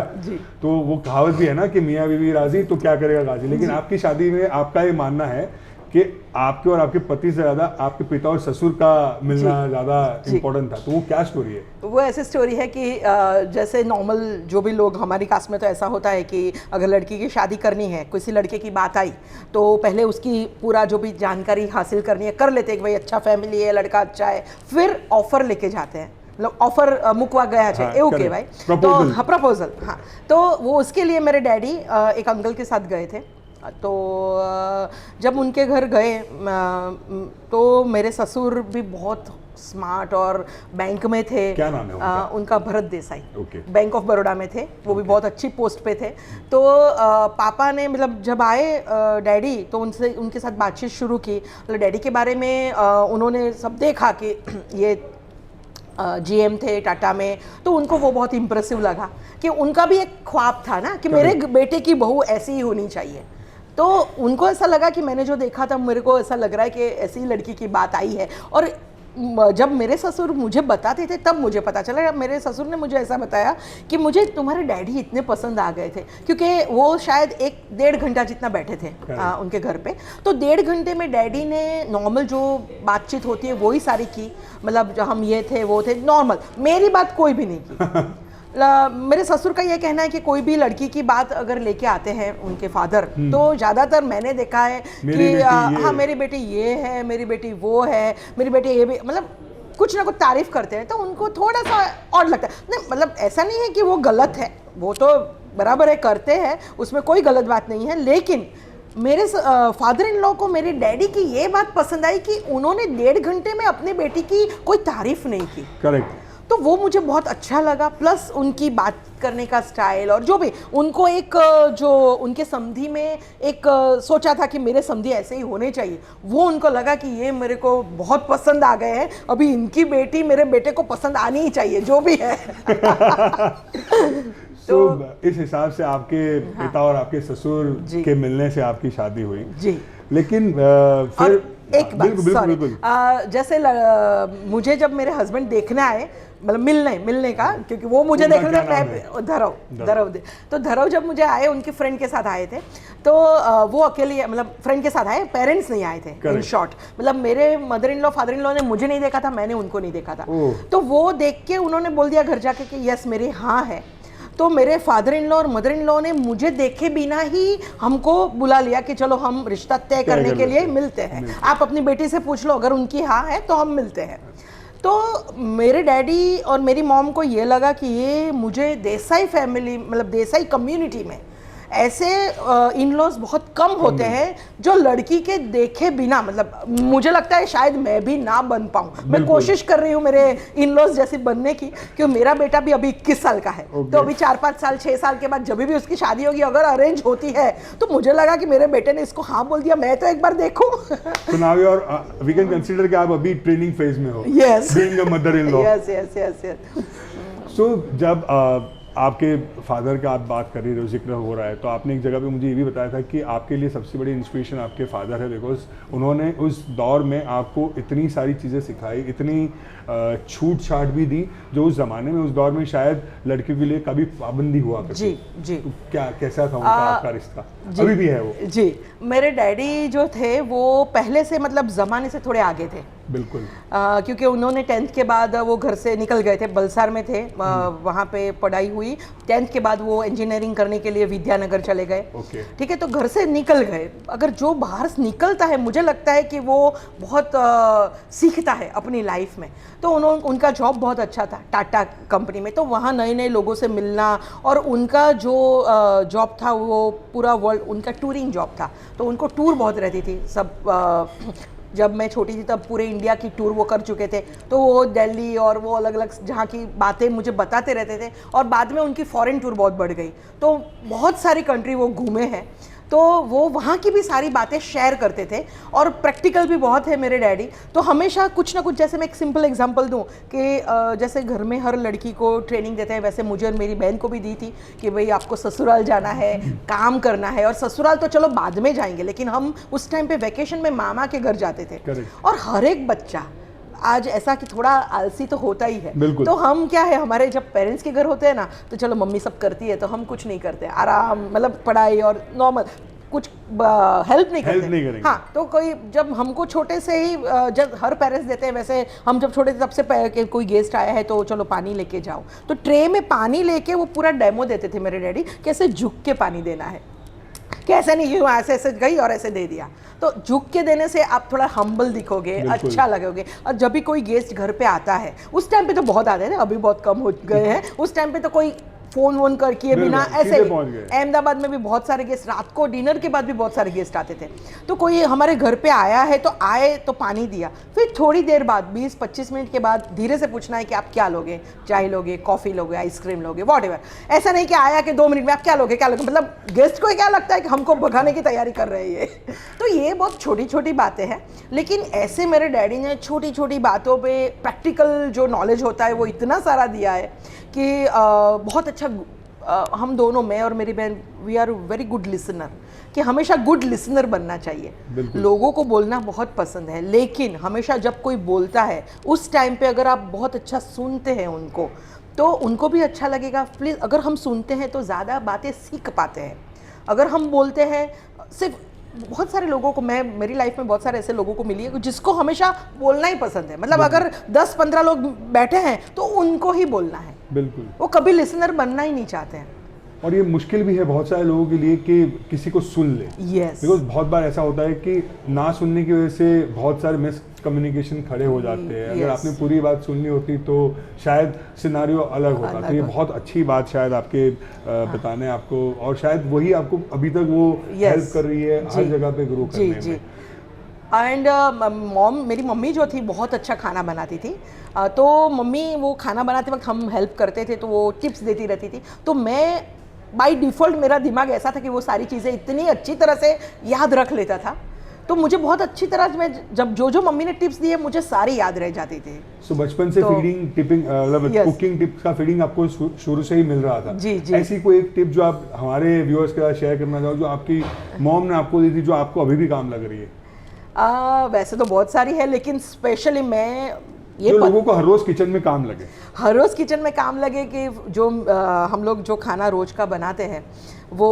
तो वो कहावत भी है ना कि मियाँ बीवी राजी तो क्या करेगा गाजी। लेकिन आपकी शादी में आपका ये मानना है कि आपके और आपके पति से ज्यादा आपके पिता और ससुर का मिलना ज्यादा इम्पोर्टेंट था, तो वो क्या स्टोरी है? वो ऐसी स्टोरी है कि जैसे नॉर्मल जो भी लोग हमारी कास्ट में, तो ऐसा होता है कि अगर लड़की की शादी करनी है, किसी लड़के की बात आई, तो पहले उसकी पूरा जो भी जानकारी हासिल करनी है कर लेते हैं कि भाई अच्छा फैमिली है, लड़का अच्छा है, फिर ऑफर लेके जाते हैं, मतलब ऑफर मुकवा गया है એવું કહેવાય, तो हाँ प्रपोजल। हाँ, तो वो उसके लिए मेरे डैडी एक अंकल के साथ गए थे। तो जब उनके घर गए तो मेरे ससुर भी बहुत स्मार्ट और बैंक में थे। क्या नाम है उनका? उनका भरत देसाई, बैंक ऑफ बड़ौदा में थे, वो भी बहुत अच्छी पोस्ट पे थे। तो पापा ने मतलब जब आए डैडी, तो उनके साथ बातचीत शुरू की। मतलब डैडी के बारे में उन्होंने सब देखा कि ये GM थे टाटा में, तो उनको वो बहुत इम्प्रेसिव लगा कि उनका भी एक ख्वाब था ना कि मेरे बेटे की बहू ऐसी ही होनी चाहिए। तो उनको ऐसा लगा कि मैंने जो देखा था, मेरे को ऐसा लग रहा है कि ऐसी लड़की की बात आई है। और जब मेरे ससुर मुझे बताते थे तब मुझे पता चला, मेरे ससुर ने मुझे ऐसा बताया कि मुझे तुम्हारे डैडी इतने पसंद आ गए थे, क्योंकि वो शायद 1-1.5 घंटा जितना बैठे थे उनके घर पे। तो 1.5 घंटे में डैडी ने नॉर्मल जो बातचीत होती है वही सारी की, मतलब जो हम ये थे वो थे नॉर्मल, मेरी बात कोई भी नहीं की। मेरे ससुर का ये कहना है कि कोई भी लड़की की बात अगर लेके आते हैं उनके फादर, तो ज़्यादातर मैंने देखा है कि हाँ मेरी बेटी ये है, मेरी बेटी वो है, मेरी बेटी ये भी, मतलब कुछ ना कुछ तारीफ करते हैं, तो उनको थोड़ा सा ऑड लगता है। नहीं, मतलब ऐसा नहीं है कि वो गलत है, वो तो बराबर है, करते हैं, उसमें कोई गलत बात नहीं है। लेकिन मेरे फादर इन लॉ को मेरे डैडी की ये बात पसंद आई कि उन्होंने 1.5 घंटे में अपनी बेटी की कोई तारीफ नहीं की। करेक्ट। तो वो मुझे बहुत अच्छा लगा, प्लस उनकी बात करने का स्टाइल, और जो भी उनको एक जो उनके समधी में एक सोचा था कि मेरे समधी ऐसे ही होने चाहिए, वो उनको लगा कि ये मेरे को बहुत पसंद आ गए हैं, अभी इनकी बेटी मेरे बेटे को पसंद आनी ही चाहिए जो भी है। तो इस हिसाब से आपके पिता और आपके ससुर के मिलने से आपकी शादी हुई जी। लेकिन फिर एक बात, बिल्कुल, सॉरी, बिल्कुल। जैसे मुझे जब मेरे हस्बैंड देखने आए, मतलब मिलने का, क्योंकि वो मुझे उनका देख रहे थे, क्या नाम मैं धरव तो धरव जब मुझे आए, उनकी फ्रेंड के साथ आए थे, तो वो अकेले, मतलब फ्रेंड के साथ आए, पेरेंट्स नहीं आए थे इन शॉर्ट। मतलब मेरे mother in law father in law ने मुझे नहीं देखा था, मैंने उनको नहीं देखा था। तो वो देख के उन्होंने बोल दिया घर जाके कि यस मेरी हाँ है। तो मेरे फादर इन लॉ और मदर इन लॉ ने मुझे देखे बिना ही हमको बुला लिया कि चलो हम रिश्ता तय करने के लिए मिलते हैं, आप अपनी बेटी से पूछ लो, अगर उनकी हाँ है तो हम मिलते हैं। तो मेरे डैडी और मेरी मॉम को ये लगा कि ये मुझे देसाई फैमिली, मतलब देसाई कम्युनिटी में ऐसे इन लॉज बहुत कम होते हैं जो लड़की के देखे बिना, मतलब मुझे लगता है शायद मैं भी ना बन पाऊँ। मैं कोशिश कर रही हूँ मेरे इन लॉज जैसी बनने की, क्योंकि मेरा बेटा भी अभी 21 साल का है। तो अभी 4-5 साल 6 साल के बाद जब भी उसकी शादी होगी, अगर अरेंज होती है, तो मुझे लगा कि मेरे बेटे ने इसको हाँ बोल दिया, मैं तो एक बार देखूं। So now you are, we can consider कि आप अभी ट्रेनिंग फेज में हो। Yes. Being a mother-in-law. yes. So जब आपके फादर का आप बात कर रही हो, जिक्र हो रहा है, तो आपने एक जगह पे मुझे ये भी बताया था कि आपके लिए सबसे बड़ी इंस्पिरेशन आपके फादर है, बिकॉज उन्होंने उस दौर में आपको इतनी सारी चीज़ें सिखाई, इतनी छूट छाट भी दी जो उस ज़माने में, उस दौर में शायद लड़कियों के लिए कभी पाबंदी हुआ करती। जी। तो क्या कैसा था उनका आपका रिश्ता? अभी भी है वो? जी, मेरे डैडी जो थे वो पहले से, मतलब ज़माने से थोड़े आगे थे। बिल्कुल। क्योंकि उन्होंने 10th के बाद वो घर से निकल गए थे, बलसार में थे, वहाँ पे पढ़ाई हुई। 10th के बाद वो इंजीनियरिंग करने के लिए विद्यानगर चले गए। ठीक है, तो घर से निकल गए। अगर जो बाहर निकलता है, मुझे लगता है कि वो बहुत सीखता है अपनी लाइफ में। तो उनका जॉब बहुत अच्छा था टाटा कंपनी में, तो वहाँ नए नए लोगों से मिलना, और उनका जो जॉब था वो पूरा वर्ल्ड, उनका टूरिंग जॉब था, तो उनको टूर बहुत रहती थी सब। जब मैं छोटी थी तब पूरे इंडिया की टूर वो कर चुके थे, तो वो दिल्ली और वो अलग अलग जहाँ की बातें मुझे बताते रहते थे, और बाद में उनकी फॉरेन टूर बहुत बढ़ गई, तो बहुत सारी कंट्री वो घूमे हैं। तो वो वहाँ की भी सारी बातें शेयर करते थे, और प्रैक्टिकल भी बहुत है मेरे डैडी। तो हमेशा कुछ ना कुछ, जैसे मैं एक सिंपल एग्जांपल दूँ कि जैसे घर में हर लड़की को ट्रेनिंग देते हैं, वैसे मुझे और मेरी बहन को भी दी थी कि भाई आपको ससुराल जाना है, काम करना है, और ससुराल तो चलो बाद में जाएंगे, लेकिन हम उस टाइम पे वैकेशन में मामा के घर जाते थे। और हर एक बच्चा आज ऐसा कि थोड़ा आलसी तो होता ही है, तो हम क्या है, हमारे जब पेरेंट्स के घर होते हैं ना, तो चलो मम्मी सब करती है तो हम कुछ नहीं करते, आराम, मतलब पढ़ाई और नॉर्मल, कुछ हेल्प नहीं करते। हाँ, तो कोई जब हमको छोटे से ही, जब हर पेरेंट्स देते हैं, वैसे हम जब छोटे थे तब से कोई गेस्ट आया है तो चलो पानी लेके जाओ, तो ट्रे में पानी लेके वो पूरा डेमो देते थे मेरे डैडी, कैसे झुक के पानी देना है, कैसे नहीं, यूँ ऐसे ऐसे गई और ऐसे दे दिया। तो झुक के देने से आप थोड़ा हम्बल दिखोगे, अच्छा लगोगे। और जब भी कोई गेस्ट घर पे आता है, उस टाइम पे तो बहुत आते थे, अभी बहुत कम हो गए हैं, उस टाइम पे तो कोई फोन वोन कर किए बिना ऐसे ही, अहमदाबाद में भी बहुत सारे गेस्ट, रात को डिनर के बाद भी बहुत सारे गेस्ट आते थे, तो कोई हमारे घर पे आया है तो आए तो पानी दिया, फिर थोड़ी देर बाद 20-25 मिनट के बाद धीरे से पूछना है कि आप क्या लोगे, चाय लोगे, कॉफ़ी लोगे, आइसक्रीम लोगे, वॉटएवर। ऐसा नहीं कि आया कि 2 मिनट में आप क्या लोगे, मतलब गेस्ट को क्या लगता है कि हमको भगाने की तैयारी कर रहे हैं। तो ये बहुत छोटी छोटी बातें हैं, लेकिन ऐसे मेरे डैडी ने छोटी छोटी बातों पे प्रैक्टिकल जो नॉलेज होता है वो इतना सारा दिया है कि बहुत अच्छा। हम दोनों, मैं और मेरी बहन, we are very good listener, कि हमेशा गुड लिसनर बनना चाहिए। लोगों को बोलना बहुत पसंद है, लेकिन हमेशा जब कोई बोलता है उस टाइम पे अगर आप बहुत अच्छा सुनते हैं उनको, तो उनको भी अच्छा लगेगा। प्लीज़, अगर हम सुनते हैं तो ज़्यादा बातें सीख पाते हैं। अगर हम बोलते हैं, सिर्फ बहुत सारे लोगों को, मैं मेरी लाइफ में बहुत सारे ऐसे लोगों को मिली है जिसको हमेशा बोलना ही पसंद है, मतलब अगर 10-15 लोग बैठे हैं तो उनको ही बोलना है, बिल्कुल, वो कभी लिसनर बनना ही नहीं चाहते हैं। और ये मुश्किल भी है बहुत सारे लोगों के लिए कि किसी को सुन ले, बिकॉज बहुत बार ऐसा होता है कि ना सुनने की वजह से बहुत सारे मिस कम्युनिकेशन खड़े हो जाते हैं। अगर आपने पूरी बात सुननी होती तो शायद सिनारियो अलग होता। तो ये बहुत अच्छी बात शायद आपके बताने आपको, और शायद वही आपको अभी तक वो हेल्प कर रही है हर जगह पे ग्रो करने में। एंड मेरी मम्मी जो थी बहुत अच्छा खाना बनाती थी, तो मम्मी वो खाना बनाते वक्त हम हेल्प करते थे, तो वो टिप्स देती रहती थी। तो मैं बाय डिफ़ॉल्ट, मेरा दिमाग ऐसा था कि वो सारी चीज़ें इतनी अच्छी तरह से याद रख लेता था, तो मुझे बहुत अच्छी तरह, मैं जब जो मम्मी ने टिप्स दिए मुझे सारी याद रह जाती थी। सो बचपन से फीडिंग, टिपिंग, कुकिंग टिप्स का फीडिंग आपको शुरू से ही मिल रहा था। जी। ऐसी कोई एक टिप जो आप हमारे व्यूअर्स के साथ शेयर करना चाहो, जो आपकी मॉम ने आपको दी थी, जो आपको अभी भी काम लग रही है? वैसे तो बहुत सारी है, लेकिन स्पेशली मैं जो लोगों को हर रोज किचन में काम लगे, हर रोज़ किचन में काम लगे कि जो हम लोग जो खाना रोज का बनाते हैं वो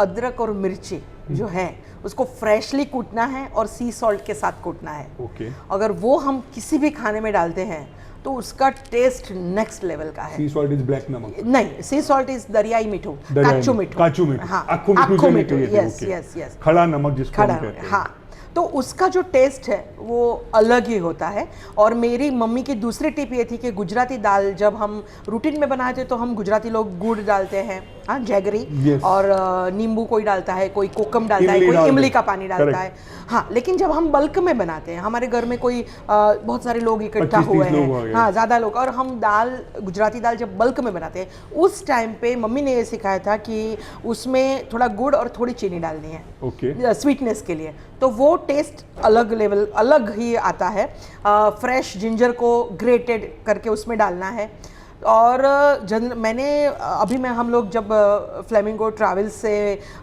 अदरक और मिर्ची जो है उसको फ्रेशली कूटना है और सी सॉल्ट के साथ कूटना है। ओके। अगर वो हम किसी भी खाने में डालते हैं तो उसका टेस्ट नेक्स्ट लेवल का है। सी सॉल्ट इज ब्लैक नमक? नहीं, सी सॉल्ट इज दरियाई मीठू, काचू मीठू। काचू मीठू, हाँ, आखू मीठू, यस यस यस, खड़ा नमक जिसको हम खड़ा, कहते हैं। हाँ। तो उसका जो टेस्ट है वो अलग ही होता है। और मेरी मम्मी की दूसरी टिप ये थी कि गुजराती दाल जब हम रूटीन में बनाते तो हम गुजराती लोग गुड़ डालते हैं, हाँ, जैगरी, Yes. और नींबू कोई डालता है, कोई कोकम डालता है, कोई इमली का पानी डालता है, हाँ। लेकिन जब हम बल्क में बनाते हैं, हमारे घर में कोई बहुत सारे लोग इकट्ठा हुए हैं, हाँ, ज़्यादा लोग, और हम दाल, गुजराती दाल जब बल्क में बनाते हैं उस टाइम पे मम्मी ने ये सिखाया था कि उसमें थोड़ा गुड़ और थोड़ी चीनी डालनी है, ओके, स्वीटनेस के लिए। तो वो टेस्ट अलग लेवल, अलग ही आता है। फ्रेश जिंजर को ग्रेटेड करके उसमें डालना है। और मैंने अभी मैं हम लोग जब फ्लेमिंगो ट्रैवल से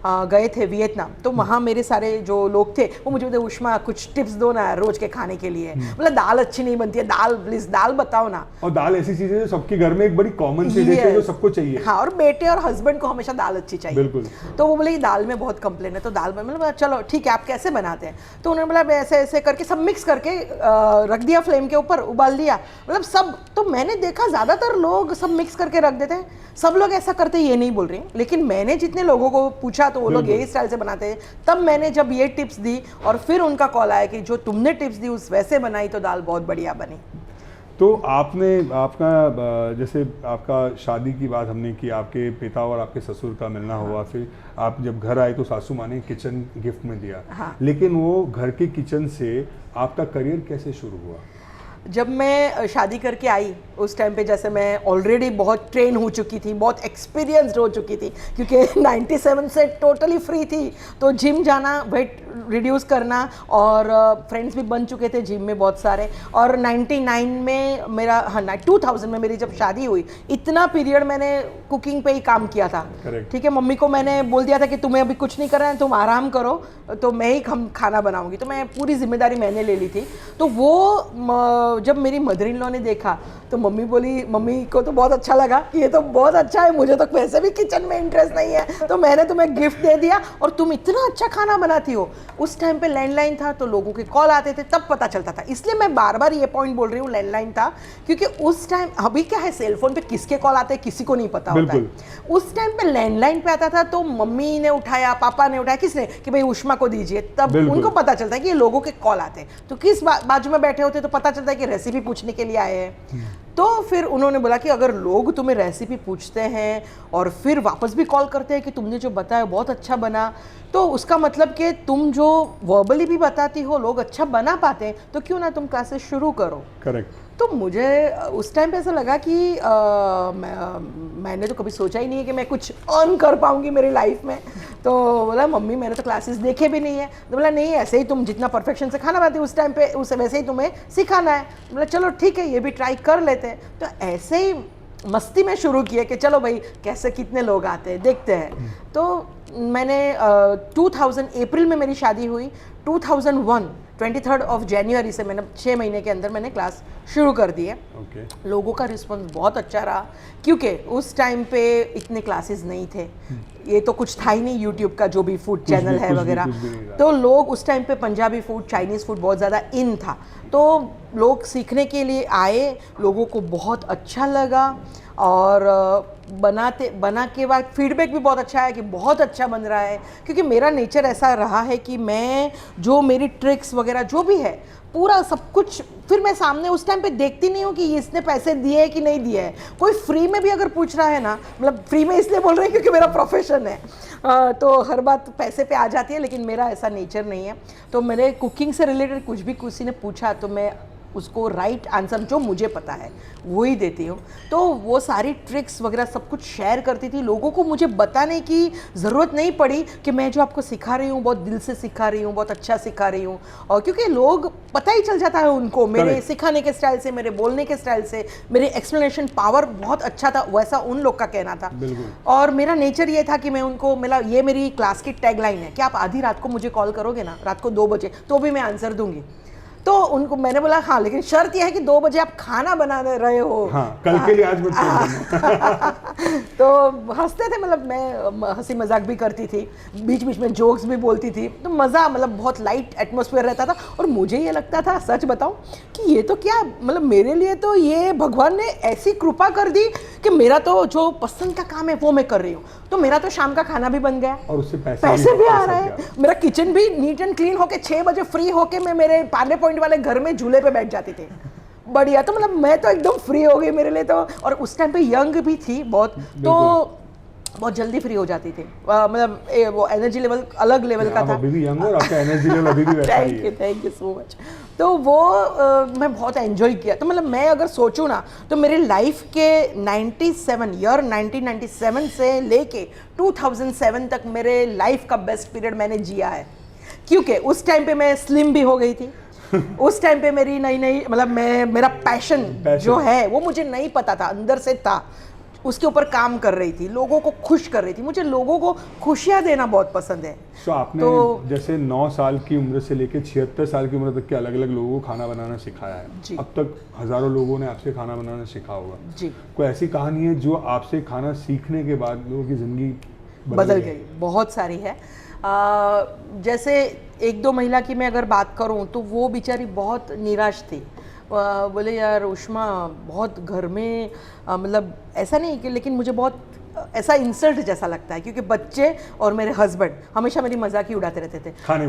गए थे वियतनाम, तो वहाँ मेरे सारे जो लोग थे वो मुझे बोलते उष्मा कुछ टिप्स दो ना रोज के खाने के लिए, मतलब दाल अच्छी नहीं बनती है, दाल प्लीज दाल बताओ ना। और दाल ऐसी चीज है जो सबके घर में एक बड़ी कॉमन सी डिश है जो सबको चाहिए, हाँ, और बेटे और हस्बैंड को हमेशा दाल अच्छी चाहिए। बिल्कुल। तो वो बोले दाल में बहुत कंप्लेन है, तो दाल में मतलब चलो ठीक है, आप कैसे बनाते हैं? तो उन्होंने बोला ऐसे ऐसे करके सब मिक्स करके रख दिया फ्लेम के ऊपर, उबाल दिया, मतलब सब। तो मैंने देखा ज़्यादातर लोग सब मिक्स करके रख देते हैं, सब लोग ऐसा करते हैं ये नहीं बोल रहे हैं, लेकिन मैंने जितने लोगों को पूछा तो वो लोग यही स्टाइल से बनाते हैं। तब मैंने जब ये टिप्स दी और फिर उनका कॉल आया कि जो तुमने टिप्स दी उस वैसे बनाई तो दाल बहुत बढ़िया बनी। तो आपने आपका जैसे आपका शादी की बात हमने की, आपके पिता और आपके ससुर का मिलना हुआ, फिर आप जब घर आए तो सासू माँ ने किचन गिफ्ट में दिया, हाँ। लेकिन वो घर के किचन से आपका करियर कैसे शुरू हुआ? जब मैं शादी करके आई उस टाइम पे जैसे मैं ऑलरेडी बहुत ट्रेन हो चुकी थी, बहुत एक्सपीरियंस्ड हो चुकी थी, क्योंकि 97 से टोटली फ्री थी, तो जिम जाना, वेट रिड्यूस करना, और फ्रेंड्स भी बन चुके थे जिम में बहुत सारे। और 99 में मेरा, हाँ 2000 में मेरी जब शादी हुई, इतना पीरियड मैंने कुकिंग पे ही काम किया था। ठीक है, मम्मी को मैंने बोल दिया था कि तुम्हें अभी कुछ नहीं करना है, तुम आराम करो, तो मैं ही खाना बनाऊंगी, तो मैं पूरी जिम्मेदारी मैंने ले ली थी। तो वो जब मेरी मदर इन लॉ ने देखा तो मम्मी बोली, मम्मी को तो बहुत अच्छा लगा कि ये तो बहुत अच्छा है, मुझे तो वैसे भी किचन में इंटरेस्ट नहीं है, तो मैंने तुम्हें गिफ्ट दे दिया और तुम इतना अच्छा खाना बनाती हो। उस टाइम पे लैंडलाइन था तो लोगों के कॉल आते थे, तब पता चलता था। इसलिए मैं बार बार ये पॉइंट बोल रही हूँ, लैंडलाइन था, क्योंकि उस टाइम, अभी क्या है सेलफोन पे किसके कॉल आते हैं किसी को नहीं पता होता है। उस टाइम पे लैंडलाइन पे आता था तो मम्मी ने उठाया, पापा ने उठाया, किसने, कि भाई उष्मा को दीजिए, तब उनको पता चलता है कि ये लोगों के कॉल आते हैं। तो किस बाजू में बैठे होते तो पता चलता है कि रेसिपी पूछने के लिए आए हैं। तो फिर उन्होंने बोला कि अगर लोग तुम्हें रेसिपी पूछते हैं और फिर वापस भी कॉल करते हैं कि तुमने जो बताया बहुत अच्छा बना, तो उसका मतलब कि तुम जो वर्बली भी बताती हो लोग अच्छा बना पाते हैं, तो क्यों ना तुम क्लासेस शुरू करो। करेक्ट। तो मुझे उस टाइम पे ऐसा लगा कि मैंने तो कभी सोचा ही नहीं है कि मैं कुछ अर्न कर पाऊंगी मेरी लाइफ में। तो बोला मम्मी मैंने तो क्लासेस देखे भी नहीं है। तो बोला नहीं, ऐसे ही तुम जितना परफेक्शन से खाना बनाती उस टाइम पे उसे वैसे ही तुम्हें सिखाना है। बोला चलो ठीक है, ये भी ट्राई कर लेते हैं। तो ऐसे ही मस्ती में शुरू किया कि चलो भाई कैसे कितने लोग आते हैं देखते हैं। तो मैंने 2000 अप्रैल में मेरी शादी हुई, 2001 23 ऑफ जनवरी से मैंने 6 महीने के अंदर मैंने क्लास शुरू कर दी है। लोगों का रिस्पांस बहुत अच्छा रहा, क्योंकि उस टाइम पे इतने क्लासेस नहीं थे, ये तो कुछ था ही नहीं, यूट्यूब का जो भी फूड चैनल है वगैरह। तो लोग उस टाइम पे पंजाबी फूड, चाइनीज़ फूड बहुत ज़्यादा इन था, तो लोग सीखने के लिए आए, लोगों को बहुत अच्छा लगा और बना के बाद फीडबैक भी बहुत अच्छा है कि बहुत अच्छा बन रहा है। क्योंकि मेरा नेचर ऐसा रहा है कि मैं जो मेरी ट्रिक्स वगैरह जो भी है पूरा सब कुछ फिर मैं सामने उस टाइम पे देखती नहीं हूँ कि इसने पैसे दिए है कि नहीं दिए है। कोई फ्री में भी अगर पूछ रहा है ना, मतलब फ्री में इसलिए बोल रहे हैं क्योंकि मेरा प्रोफेशन है, तो हर बात पैसे पे आ जाती है, लेकिन मेरा ऐसा नेचर नहीं है। तो मैंने कुकिंग से रिलेटेड कुछ भी किसी ने पूछा तो मैं उसको राइट आंसर जो मुझे पता है वो ही देती हूँ। तो वो सारी ट्रिक्स वगैरह सब कुछ शेयर करती थी, लोगों को मुझे बताने की ज़रूरत नहीं पड़ी कि मैं जो आपको सिखा रही हूँ बहुत दिल से सिखा रही हूँ, बहुत अच्छा सिखा रही हूँ। और क्योंकि लोग पता ही चल जाता है उनको मेरे सिखाने के स्टाइल से, मेरे बोलने के स्टाइल से, मेरे एक्सप्लेनेशन पावर बहुत अच्छा था, वैसा उन लोग का कहना था। और मेरा नेचर ये था कि मैं उनको ये मेरी क्लास की टैगलाइन है कि आप आधी रात को मुझे कॉल करोगे ना, रात को 2 बजे, तो भी मैं आंसर दूंगी। तो उनको मैंने बोला हाँ, लेकिन शर्त यह है कि 2 बजे आप खाना बना रहे हो। हाँ, कल के लिए आज मत तो हंसते थे, मतलब मैं हंसी मजाक भी करती थी, बीच बीच में जोक्स भी बोलती थी, तो मज़ा, मतलब बहुत लाइट एटमॉस्फेयर रहता था। और मुझे ये लगता था, सच बताऊं, कि ये तो क्या, मतलब मेरे लिए तो ये भगवान ने ऐसी कृपा कर दी कि मेरा तो जो पसंद का काम है वो मैं कर रही हूँ, तो मेरा तो शाम का खाना भी बन गया और उससे पैसे भी आ रहा है, मेरा किचन भी नीट एंड क्लीन होके 6 बजे फ्री होके मैं मेरे पार्ले पॉइंट वाले घर में झूले पे बैठ जाती थी, बढ़िया। तो मतलब मैं तो एकदम फ्री हो गई मेरे लिए तो। और उस टाइम पे यंग भी थी बहुत, तो बहुत जल्दी फ्री हो जाती थी, मतलब वो एनर्जी लेवल अलग लेवल का था। अभी भी यंग हो और आपका एनर्जी लेवल अभी भी वैसा ही है। Thank you so much. तो वो मैं बहुत एंजॉय किया। तो मतलब मैं अगर सोचूं ना, तो मेरी लाइफ के 1997 से लेके 2007 तक मेरे लाइफ का बेस्ट पीरियड मैंने जिया है, क्योंकि उस टाइम पे मैं स्लिम भी हो गई थी। उस टाइम पे मेरी नई मतलब मेरा पैशन जो है वो मुझे नहीं पता था, अंदर से था, उसके ऊपर काम कर रही थी, लोगों को खुश कर रही थी। मुझे लोगों को खुशियां देना बहुत पसंद है। तो आपने जैसे 9 साल की उम्र से लेकर 76 साल की उम्र तक के अलग अलग लोगों को खाना बनाना सिखाया है, अब तक हजारों लोगों ने आपसे खाना बनाना सीखा होगा जी। कोई ऐसी कहानी है जो आपसे खाना सीखने के बाद लोगों की जिंदगी बदल गई? बहुत सारी है। जैसे 1-2 महिला की मैं अगर बात करूं, तो वो बेचारी बहुत निराश थी। बोले यार उष्मा, बहुत घर में मतलब ऐसा नहीं कि, लेकिन मुझे बहुत ऐसा इंसल्ट जैसा लगता है, क्योंकि बच्चे और मेरे हस्बैंड हमेशा मेरी मजाक ही उड़ाते रहते थे खाने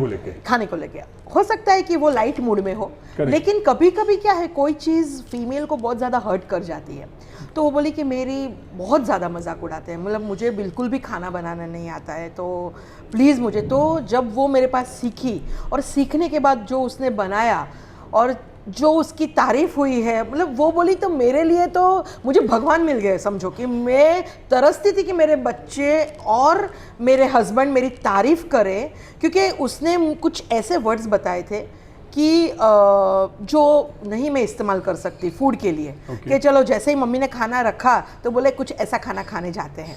को लेके। हो सकता है कि वो लाइट मूड में हो, लेकिन कभी कभी क्या है, कोई चीज़ फीमेल को बहुत ज़्यादा हर्ट कर जाती है। तो वो बोली कि मेरी बहुत ज़्यादा मजाक उड़ाते हैं, मतलब मुझे बिल्कुल भी खाना बनाना नहीं आता है, तो प्लीज़ मुझे। तो जब वो मेरे पास सीखी, और सीखने के बाद जो उसने बनाया और जो उसकी तारीफ हुई है, मतलब वो बोली, तो मेरे लिए तो मुझे भगवान मिल गए समझो। कि मैं तरसती थी कि मेरे बच्चे और मेरे हस्बैंड मेरी तारीफ करें, क्योंकि उसने कुछ ऐसे वर्ड्स बताए थे कि जो नहीं मैं इस्तेमाल कर सकती फूड के लिए। कि चलो जैसे ही मम्मी ने खाना रखा तो बोले कुछ ऐसा खाना खाने जाते हैं।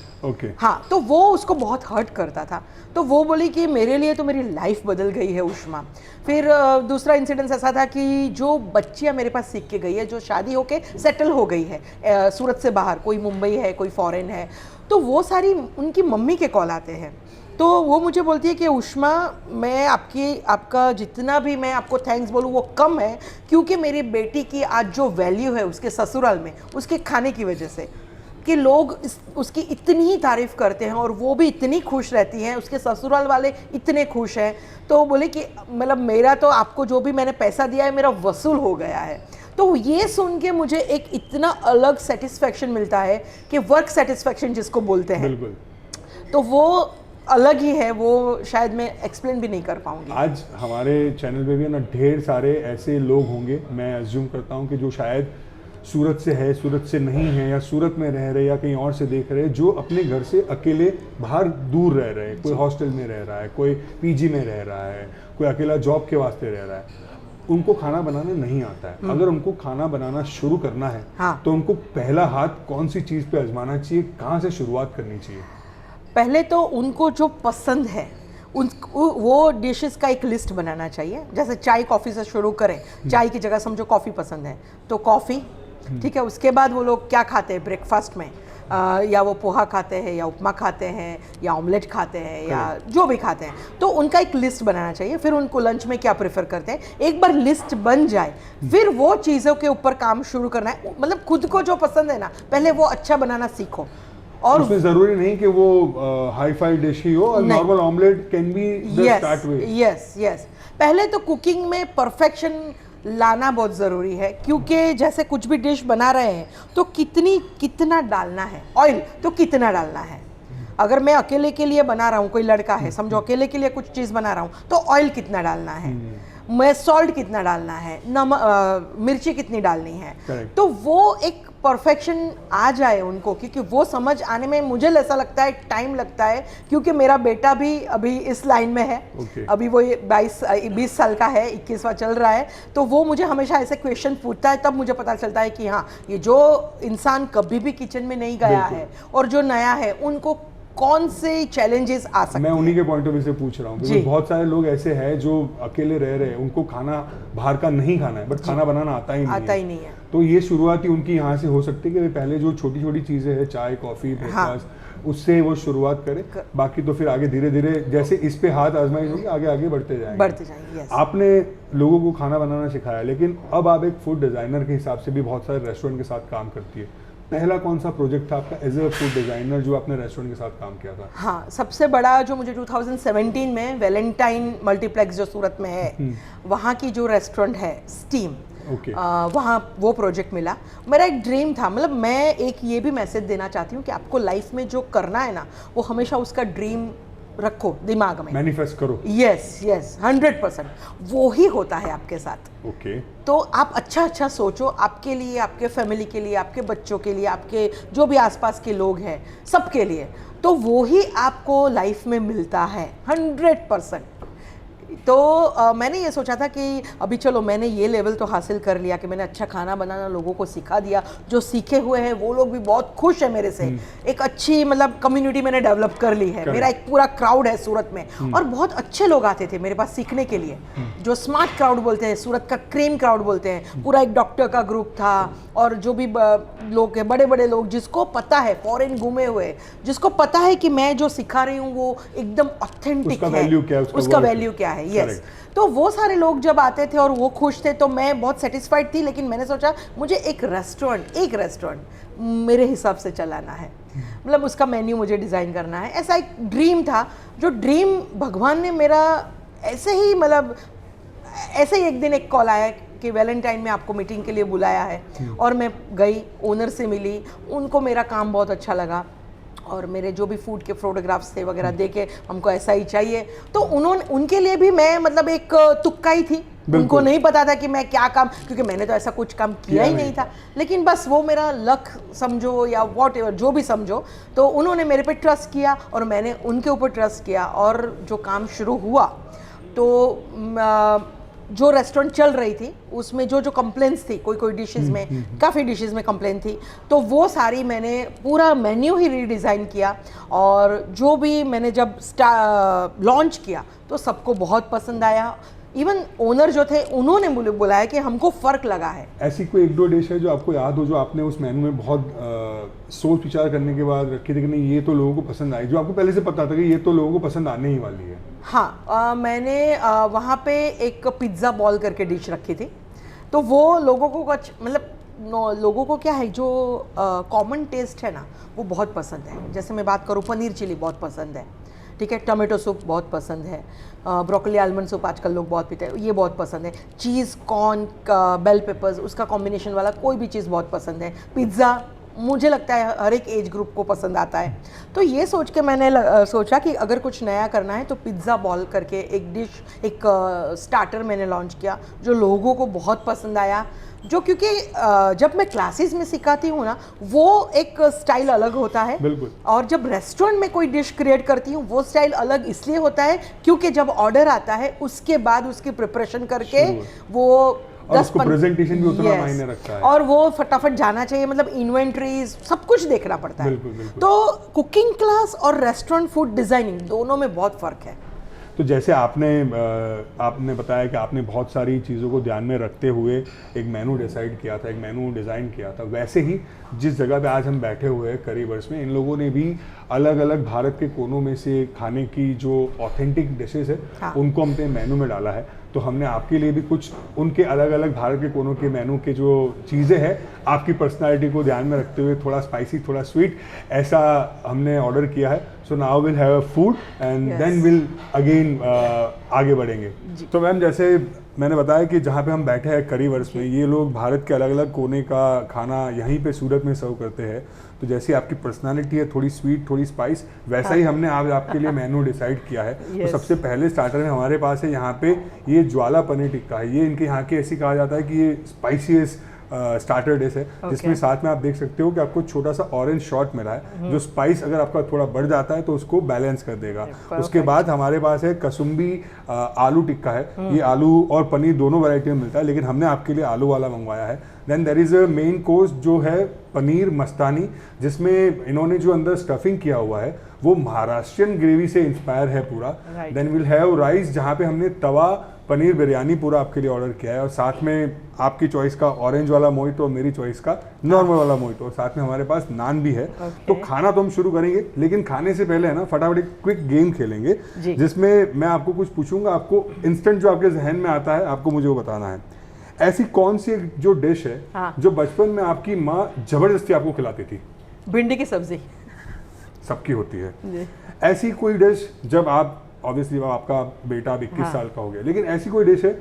हाँ, तो वो उसको बहुत हर्ट करता था। तो वो बोली कि मेरे लिए तो मेरी लाइफ बदल गई है उष्मा। फिर दूसरा इंसिडेंस ऐसा था कि जो बच्चियाँ मेरे पास सीख के गई है, जो शादी होके सेटल हो गई है सूरत से बाहर, कोई मुंबई है, कोई फॉरेन है, तो वो सारी उनकी मम्मी के कॉल आते हैं। तो वो मुझे बोलती है कि उष्मा, मैं आपका जितना भी मैं आपको थैंक्स बोलूँ वो कम है, क्योंकि मेरी बेटी की आज जो वैल्यू है उसके ससुराल में, उसके खाने की वजह से, कि लोग उसकी इतनी ही तारीफ़ करते हैं और वो भी इतनी खुश रहती हैं, उसके ससुराल वाले इतने खुश हैं। तो बोले कि मतलब मेरा तो आपको जो भी मैंने पैसा दिया है मेरा वसूल हो गया है। तो ये सुन के मुझे एक इतना अलग सेटिस्फेक्शन मिलता है कि वर्क सेटिस्फेक्शन जिसको बोलते हैं, तो वो अलग ही है, वो शायद मैं एक्सप्लेन भी नहीं कर पाऊंगी। आज हमारे चैनल पे भी ना ढेर सारे ऐसे लोग होंगे, मैं अज्यूम करता हूँ कि जो शायद सूरत से है, सूरत से नहीं है, या सूरत में रह रहे या कहीं और से देख रहे, जो अपने घर से अकेले बाहर दूर रह रहे हैं। कोई हॉस्टल में रह रहा है, कोई पीजी में रह रहा है, कोई अकेला जॉब के वास्ते रह रहा है, उनको खाना बनाना नहीं आता है। अगर उनको खाना बनाना शुरू करना है, हाँ, तो उनको पहला हाथ कौन सी चीज़ पे आजमाना चाहिए, कहाँ से शुरुआत करनी चाहिए? पहले तो उनको जो पसंद है वो डिशेस का एक लिस्ट बनाना चाहिए। जैसे चाय कॉफ़ी से शुरू करें, चाय की जगह समझो कॉफ़ी पसंद है तो कॉफ़ी, ठीक है। उसके बाद वो लोग क्या खाते हैं ब्रेकफास्ट में, या वो पोहा खाते हैं, या उपमा खाते हैं, या ऑमलेट खाते हैं, या जो भी खाते हैं, तो उनका एक लिस्ट बनाना चाहिए। फिर उनको लंच में क्या प्रेफर करते हैं, एक बार लिस्ट बन जाए फिर वो चीज़ों के ऊपर काम शुरू करना है। मतलब खुद को जो पसंद है ना, पहले वो अच्छा बनाना सीखो। और उसमें जरूरी नहीं कि वो हाई फाई डिश ही हो, और normal omelette can be the start way. Yes, पहले तो कुकिंग में परफेक्शन लाना बहुत ज़रूरी है, क्योंकि जैसे कुछ भी डिश बना रहे हैं तो कितना डालना है, ऑयल तो कितना डालना है। अगर मैं अकेले के लिए बना रहा हूँ, कोई लड़का है समझो अकेले के लिए कुछ चीज़ बना रहा हूँ, तो ऑयल कितना डालना है। मैं सॉल्ट कितना डालना है, मिर्ची कितनी डालनी है। Correct. तो वो एक परफेक्शन आ जाए उनको, क्योंकि वो समझ आने में मुझे ऐसा लगता है टाइम लगता है, क्योंकि मेरा बेटा भी अभी इस लाइन में है। Okay. अभी वो 20 साल का है, 21वां चल रहा है। तो वो मुझे हमेशा ऐसे क्वेश्चन पूछता है, तब मुझे पता चलता है कि हाँ, ये जो इंसान कभी भी किचन में नहीं गया है और जो नया है, उनको कौन से चैलेंजेस आ सकते हैं। मैं उन्हीं के पॉइंट ऑफ व्यू से पूछ रहा हूँ, क्योंकि बहुत सारे लोग ऐसे हैं जो अकेले रह रहे हैं, उनको खाना बाहर का नहीं खाना है, बट खाना बनाना आता ही नहीं है। तो ये शुरुआत ही उनकी यहाँ से हो सकती है कि पहले जो छोटी छोटी चीजें हैं, चाय कॉफी ब्रेकफास्ट, उससे वो शुरुआत करें। बाकी तो फिर आगे धीरे धीरे जैसे इस पे हाथ आजमाइश होगी, आगे आगे बढ़ते जाएंगे। आपने लोगों को खाना बनाना सिखाया, लेकिन अब आप एक फूड डिजाइनर के हिसाब से भी बहुत सारे रेस्टोरेंट के साथ काम करती है। पहला कौन सा प्रोजेक्ट था आपका एज ए फूड डिजाइनर जो आपने रेस्टोरेंट के साथ काम किया था? हाँ, सबसे बड़ा जो मुझे 2017 में वैलेंटाइन मल्टीप्लेक्स जो सूरत में है, वहाँ की जो रेस्टोरेंट है स्टीम, वहाँ वो प्रोजेक्ट मिला। मेरा एक ड्रीम था, मतलब मैं एक ये भी मैसेज देना चाहती हूँ कि आपको लाइफ में जो करना है ना, वो हमेशा उसका ड्रीम रखो दिमाग में, मैनिफेस्ट करो। यस 100%, वो ही होता है आपके साथ। तो आप अच्छा सोचो, आपके लिए, आपके फैमिली के लिए, आपके बच्चों के लिए, आपके जो भी आसपास के लोग हैं, सबके लिए। तो वो ही आपको लाइफ में मिलता है 100%। तो मैंने ये सोचा था कि अभी चलो मैंने ये लेवल तो हासिल कर लिया कि मैंने अच्छा खाना बनाना लोगों को सिखा दिया, जो सीखे हुए हैं वो लोग भी बहुत खुश है मेरे से। एक अच्छी मतलब कम्युनिटी मैंने डेवलप कर ली है, मेरा एक पूरा क्राउड है सूरत में, और बहुत अच्छे लोग आते थे मेरे पास सीखने के लिए, जो स्मार्ट क्राउड बोलते हैं, सूरत का क्रीम क्राउड बोलते हैं। पूरा एक डॉक्टर का ग्रुप था, और जो भी लोग हैं, बड़े बड़े लोग जिसको पता है, फॉरेन घूमे हुए, जिसको पता है कि मैं जो सिखा रही हूँ वो एकदम ऑथेंटिक है, उसका वैल्यू क्या है। यस, तो वो सारे लोग जब आते थे और वो खुश थे, तो मैं बहुत सेटिस्फाइड थी। लेकिन मैंने सोचा मुझे एक रेस्टोरेंट मेरे हिसाब से चलाना है, मतलब उसका मेन्यू मुझे डिज़ाइन करना है। ऐसा एक ड्रीम था, जो ड्रीम भगवान ने मेरा ऐसे ही मतलब ऐसे ही एक दिन एक कॉल आया कि वैलेंटाइन में आपको मीटिंग के लिए बुलाया है, और मैं गई, ओनर से मिली, उनको मेरा काम बहुत अच्छा लगा, और मेरे जो भी फूड के फोटोग्राफ्स थे वगैरह देके हमको ऐसा ही चाहिए। तो उनके लिए भी मैं मतलब एक तुक्का ही थी, उनको नहीं पता था कि मैं क्या काम, क्योंकि मैंने तो ऐसा कुछ काम किया ही नहीं था। लेकिन बस वो मेरा लक समझो या वॉट एवर जो भी समझो, तो उन्होंने मेरे पे ट्रस्ट किया और मैंने उनके ऊपर ट्रस्ट किया, और जो काम शुरू हुआ तो जो रेस्टोरेंट चल रही थी उसमें जो कंप्लेंट्स थी, कोई डिशेस में, काफ़ी डिशेस में कंप्लेंट थी, तो वो सारी मैंने पूरा मेन्यू ही रीडिज़ाइन किया। और जो भी मैंने जब लॉन्च किया तो सबको बहुत पसंद आया। इवन ओनर जो थे उन्होंने मुझे बुलाया कि हमको फ़र्क लगा है। ऐसी कोई एक दो डिश है जो आपको याद हो, जो आपने उस मेन्यू में बहुत सोच विचार करने के बाद रखी थी कि नहीं ये तो लोगों को पसंद आई, जो आपको पहले से पता था कि ये तो लोगों को पसंद आने ही वाली है? हाँ, मैंने वहाँ पे एक पिज़्ज़ा बॉल करके डिश रखी थी, तो वो लोगों को कुछ मतलब लोगों को क्या है, जो कॉमन टेस्ट है ना वो बहुत पसंद है। जैसे मैं बात करूँ, पनीर चिली बहुत पसंद है, ठीक है, टमाटो सूप बहुत पसंद है, ब्रोकली आलमंड सूप आजकल लोग बहुत पीते हैं, ये बहुत पसंद है। चीज़ कॉर्न का बेल पेपर्स, उसका कॉम्बिनेशन वाला कोई भी चीज़ बहुत पसंद है। पिज़्ज़ा मुझे लगता है हर एक एज ग्रुप को पसंद आता है। तो ये सोच के मैंने सोचा कि अगर कुछ नया करना है तो पिज़्ज़ा बॉल करके एक डिश, एक स्टार्टर मैंने लॉन्च किया, जो लोगों को बहुत पसंद आया। जो क्योंकि जब मैं क्लासेस में सिखाती हूँ ना, वो एक स्टाइल अलग होता है, और जब रेस्टोरेंट में कोई डिश क्रिएट करती हूँ वो स्टाइल अलग इसलिए होता है क्योंकि जब ऑर्डर आता है उसके बाद उसकी प्रिपरेशन करके वो और उसको प्रेजेंटेशन भी उतना मायने रखता है, और वो फटाफट जाना चाहिए, मतलब इन्वेंट्रीज सब कुछ देखना पड़ता है। तो कुकिंग क्लास और रेस्टोरेंट फूड डिजाइनिंग दोनों में बहुत फर्क है। तो जैसे आपने बताया कि आपने बहुत सारी चीज़ों को ध्यान में रखते हुए एक मेनू डिसाइड किया था, एक मेनू डिज़ाइन किया था, वैसे ही जिस जगह पे आज हम बैठे हुए हैं करीवर्स में, इन लोगों ने भी अलग अलग भारत के कोनों में से खाने की जो ऑथेंटिक डिशेस है उनको हमने मेनू में डाला है। तो हमने आपके लिए भी कुछ उनके अलग अलग भारत के कोनों के मेनू के जो चीज़ें हैं, आपकी पर्सनालिटी को ध्यान में रखते हुए, थोड़ा स्पाइसी थोड़ा स्वीट, ऐसा हमने ऑर्डर किया है। So now will have a food and then will again आगे बढ़ेंगे। तो मैम, जैसे मैंने बताया कि जहाँ पे हम बैठे हैं करीवर्स में, ये लोग भारत के अलग अलग कोने का खाना यहीं पे सूरत में सर्व करते हैं। तो जैसी आपकी पर्सनालिटी है, थोड़ी स्वीट थोड़ी स्पाइस, वैसा ही हमने आज आपके लिए मेनू डिसाइड किया है। तो सबसे पहले स्टार्टर में हमारे पास है यहाँ पे ये ज्वाला पनीर टिक्का है। ये इनके यहाँ के ऐसी कहा जाता है कि ये स्पाइसीएस्ट स्टार्टर डिश है, जिसमें साथ में आप देख सकते हो कि आपको छोटा सा ऑरेंज शॉट मिला है, जो स्पाइस अगर आपका थोड़ा बढ़ जाता है तो उसको बैलेंस कर देगा। उसके बाद हमारे पास है कसुम्बी आलू टिक्का है। ये आलू और पनीर दोनों वैरायटी में मिलता है, लेकिन हमने आपके लिए आलू वाला मंगवाया है। Then there is a main course जो है पनीर मस्तानी, जिसमें इन्होंने जो अंदर स्टफिंग किया हुआ है वो महाराष्ट्रियन ग्रेवी से इंस्पायर है पूरा। देन विल हैव राइस, जहाँ पे हमने तवा पनीर बिरयानी पूरा आपके लिए ऑर्डर किया है, और साथ में आपकी चॉइस का ऑरेंज वाला मोहितो और मेरी चॉइस का नॉर्मल वाला मोहितो, और साथ में हमारे पास नान भी है। तो खाना तो हम शुरू करेंगे, लेकिन खाने से पहले है ना फटाफट एक क्विक गेम खेलेंगे, जिसमें मैं आपको कुछ पूछूंगा, आपको इंस्टेंट जो आपके जहन में आता है आपको मुझे वो बताना है। ऐसी कौन सी जो डिश है जो बचपन में आपकी माँ जबरदस्ती आपको खिलाती थी? भिंडी की सब्जी। सबकी होती है। ऐसी कोई डिश जब आप, ऑब्वियसली आपका बेटा 21 साल का हो गया, लेकिन ऐसी कोई डिश है,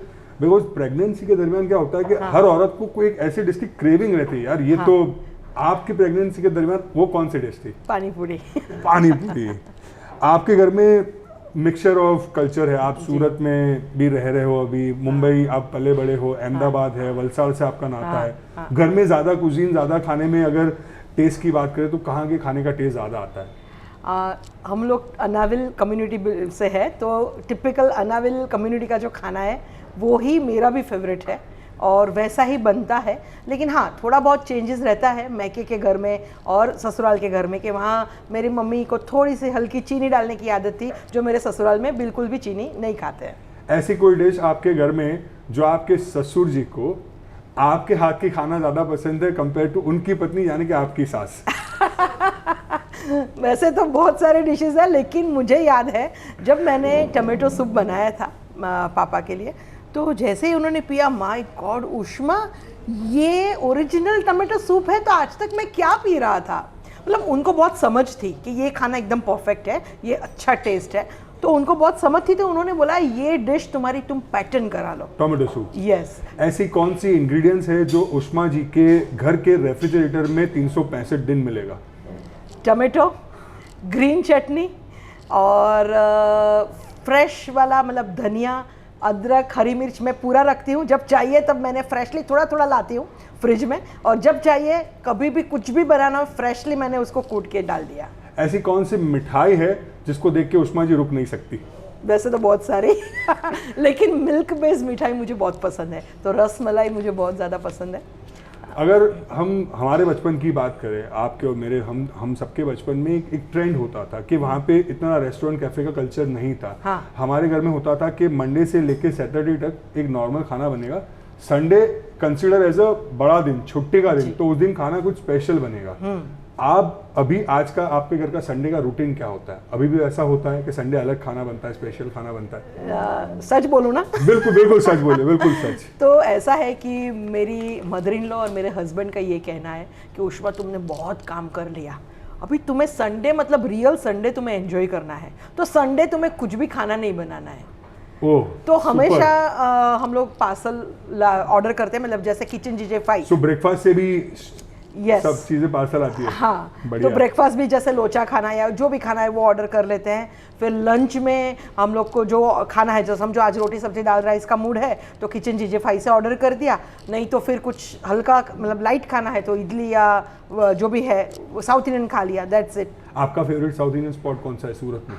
बिकॉज प्रेगनेंसी के दरमियान क्या होता है कि हर औरत को कोई एक ऐसी डिश की क्रेविंग रहती है, यार ये तो आपकी प्रेगनेंसी के दरमियान वो कौन सी डिश थी? पानी पूरी। पानी पूरी। आपके घर में मिक्सचर ऑफ कल्चर है, आप सूरत में भी रह रहे हो, अभी मुंबई आप पले बड़े हो, अहमदाबाद है, वलसाड़ से आपका नाता है। घर में ज्यादा कुजीन, ज्यादा खाने में अगर टेस्ट की बात करें तो कहाँ के खाने का टेस्ट ज्यादा आता है? हम लोग अनाविल कम्युनिटी से है, तो टिपिकल अनाविल कम्युनिटी का जो खाना है वो ही मेरा भी फेवरेट है और वैसा ही बनता है। लेकिन हाँ, थोड़ा बहुत चेंजेस रहता है मैके के घर में और ससुराल के घर में, कि वहाँ मेरी मम्मी को थोड़ी सी हल्की चीनी डालने की आदत थी, जो मेरे ससुराल में बिल्कुल भी चीनी नहीं खाते हैं। ऐसी कोई डिश आपके घर में जो आपके ससुर जी को आपके हाथ की खाना ज़्यादा पसंद है कंपेयर टू उनकी पत्नी यानी कि आपकी सास? वैसे तो बहुत सारे डिशेस हैं, लेकिन मुझे याद है जब मैंने टमाटो सूप बनाया था पापा के लिए, तो जैसे ही उन्होंने पिया, माय गॉड उष्मा, ये ओरिजिनल टमाटो सूप है, तो आज तक मैं क्या पी रहा था। मतलब उनको बहुत समझ थी कि ये खाना एकदम परफेक्ट है, ये अच्छा टेस्ट है, तो उनको बहुत समझ थी, तो उन्होंने बोला ये डिश तुम्हारी, तुम पैटर्न करा लो, टोमेटो सूप। यस। ऐसी कौन सी इंग्रेडिएंट्स है जो उष्मा जी के घर के रेफ्रिजरेटर में 365 दिन मिलेगा? टमाटो, ग्रीन चटनी और फ्रेश वाला, मतलब धनिया, अदरक, हरी मिर्च मैं पूरा रखती हूँ। जब चाहिए तब मैंने फ्रेशली थोड़ा थोड़ा लाती हूँ फ्रिज में, और जब चाहिए कभी भी कुछ भी बनाना हो फ्रेशली मैंने उसको कूट के डाल दिया। ऐसी कौन सी मिठाई है जिसको देख के उष्मा जी रुक नहीं सकती? वैसे तो बहुत सारी लेकिन मिल्क बेस्ड मिठाई मुझे बहुत पसंद है, तो रस मलाई मुझे बहुत ज़्यादा पसंद है। अगर हम हमारे बचपन की बात करें, आपके और मेरे, हम सबके बचपन में एक ट्रेंड होता था कि वहाँ पे इतना रेस्टोरेंट कैफे का कल्चर नहीं था। हमारे घर में होता था कि मंडे से लेके सैटरडे तक एक नॉर्मल खाना बनेगा, संडे कंसिडर एज अ बड़ा दिन, छुट्टी का दिन, तो उस दिन खाना कुछ स्पेशल बनेगा। आप अभी आज का आपके घर का संडे का रूटीन क्या होता है? अभी भी ऐसा होता है कि संडे अलग खाना बनता है, स्पेशल खाना बनता है? सच बोलूँ ना? बिल्कुल बिल्कुल सच बोले, बिल्कुल सच। तो ऐसा है कि मेरी मदर इन लॉ और मेरे हस्बैंड का ये कहना है कि उष्मा तुमने बहुत काम कर लिया, अभी तुम्हें संडे, मतलब रियल संडे तुम्हें एंजॉय करना है, तो संडे तुम्हें कुछ भी खाना नहीं बनाना है। ओह, तो हमेशा हम लोग पार्सल ऑर्डर करते हैं, मतलब जैसे किचन जीजे5। सो ब्रेकफास्ट से भी yes. सब चीजें पार्सल आती है? हाँ, तो ब्रेकफास्ट भी जैसे लोचा खाना या जो भी खाना है वो ऑर्डर कर लेते हैं। फिर लंच में हम लोग को जो खाना है, जो समझो आज रोटी सब्जी दाल राइस का मूड है तो किचन जीजे5 से ऑर्डर कर दिया, नहीं तो फिर कुछ हल्का मतलब लाइट खाना है तो इडली या जो भी है वो साउथ इंडियन खा लिया, दैट्स इट। आपका फेवरेट साउथ इंडियन स्पॉट कौन सा है सूरत में?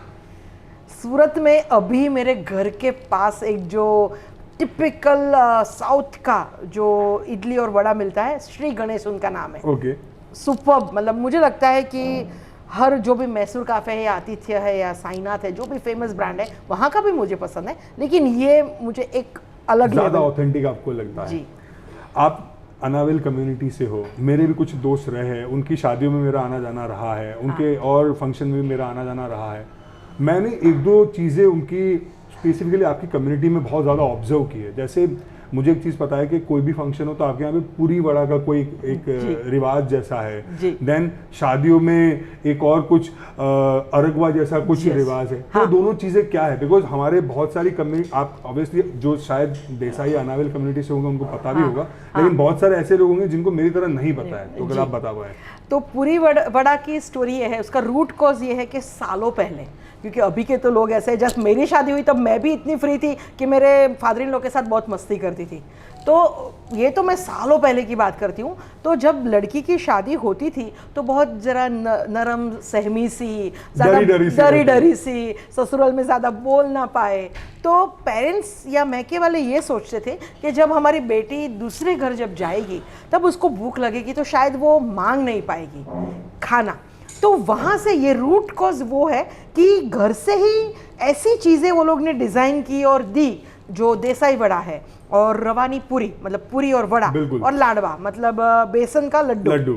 सूरत में अभी मेरे घर के पास एक जो टिपिकल साउथ का जो इडली और वड़ा मिलता है, श्री गणेश उनका नाम है। ओके। सुपर्ब, मतलब मुझे लगता है कि हर जो भी मैसूर काफ़े है या आतिथ्य है या साईनाथ है, जो भी फेमस ब्रांड है वहाँ का भी मुझे पसंद है, लेकिन ये मुझे एक अलग ज़्यादा ऑथेंटिक आपको लगता है जी। आप अनाविल कम्युनिटी से हो, मेरे भी कुछ दोस्त रहे हैं, उनकी शादियों में मेरा आना जाना रहा है, उनके और फंक्शन में भी मेरा आना जाना रहा है। मैंने एक दो चीज़ें उनकी स्पेसिफिकली आपकी कम्युनिटी में बहुत ज़्यादा ऑब्जर्व की है। जैसे मुझे एक चीज पता है कि कोई भी फंक्शन हो तो आपके यहाँ पे पूरी वड़ा का कोई एक रिवाज जैसा है, देन शादियों में एक और कुछ अरगवा जैसा कुछ रिवाज है। तो दोनों चीजें क्या है, बिकॉज हमारे बहुत सारी कम्युनिटी, आप ऑब्वियसली जो शायद देसाई अनावल कम्युनिटी से होंगे उनको पता भी होगा, लेकिन बहुत सारे ऐसे लोग होंगे जिनको मेरी तरह नहीं पता है, तो अगर आप बता पाए। तो पूरी वड़ा की स्टोरी ये है, उसका रूट कॉज ये है कि सालों पहले, क्योंकि अभी के तो लोग ऐसे, जब मेरी शादी हुई तब मैं भी इतनी फ्री थी कि मेरे फादर इन लॉ के साथ बहुत मस्ती करती थी। तो ये तो मैं सालों पहले की बात करती हूँ। तो जब लड़की की शादी होती थी तो बहुत जरा नरम सहमी सी, डरी डरी सी, ससुराल में ज़्यादा बोल ना पाए। तो पेरेंट्स या मैके वाले ये सोचते थे कि जब हमारी बेटी दूसरे घर जब जाएगी तब उसको भूख लगेगी तो शायद वो मांग नहीं पाएगी खाना। तो वहाँ से ये रूट कॉज वो है कि घर से ही ऐसी चीज़ें वो लोग ने डिज़ाइन की और दी, जो देसाई वड़ा है और रवानी पूरी, मतलब पूरी और वड़ा, और लाडवा मतलब बेसन का लड्डू।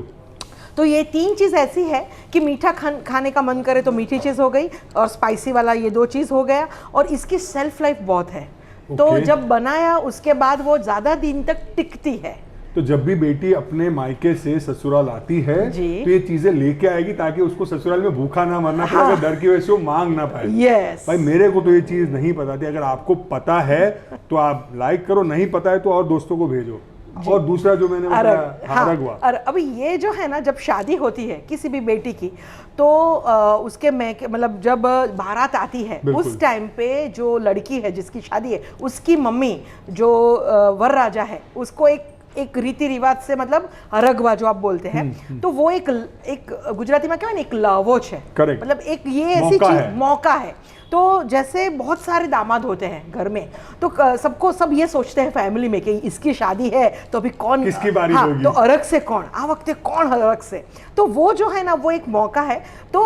तो ये 3 चीज़ ऐसी है कि मीठा खाने का मन करे तो मीठी चीज़ हो गई, और स्पाइसी वाला ये 2 चीज़ हो गया, और इसकी सेल्फ लाइफ बहुत है। तो जब बनाया उसके बाद वो ज़्यादा दिन तक टिकती है। तो जब भी बेटी अपने मायके से ससुराल आती है तो ये चीजें लेके आएगी ताकि उसको ससुराल में भूखा ना मरना पड़े, अगर डर की वजह से वो मांग ना पाए। भाई मेरे को तो ये चीज नहीं पता थी, अगर आपको पता है तो आप लाइक करो, नहीं पता है तो और दोस्तों को भेजो। और दूसरा जो मैंने बताया, अभी ये जो है ना, जब शादी होती है किसी भी बेटी की तो उसके मतलब जब बारात आती है उस टाइम पे जो लड़की है जिसकी शादी है उसकी मम्मी जो वर राजा है उसको एक रीति रिवाज से, मतलब अरगवा जो आप बोलते हैं, तो वो एक गुजराती में क्या है, एक लावोच है, मतलब एक ये ऐसी चीज मौका है। तो जैसे बहुत सारे दामाद होते हैं घर में, तो सब ये सोचते हैं फैमिली में कि इसकी शादी है तो अभी कौन किसकी बारी होगी, तो अरग से कौन आ वक्त कौन अरग से, तो वो जो है ना वो एक मौका है। तो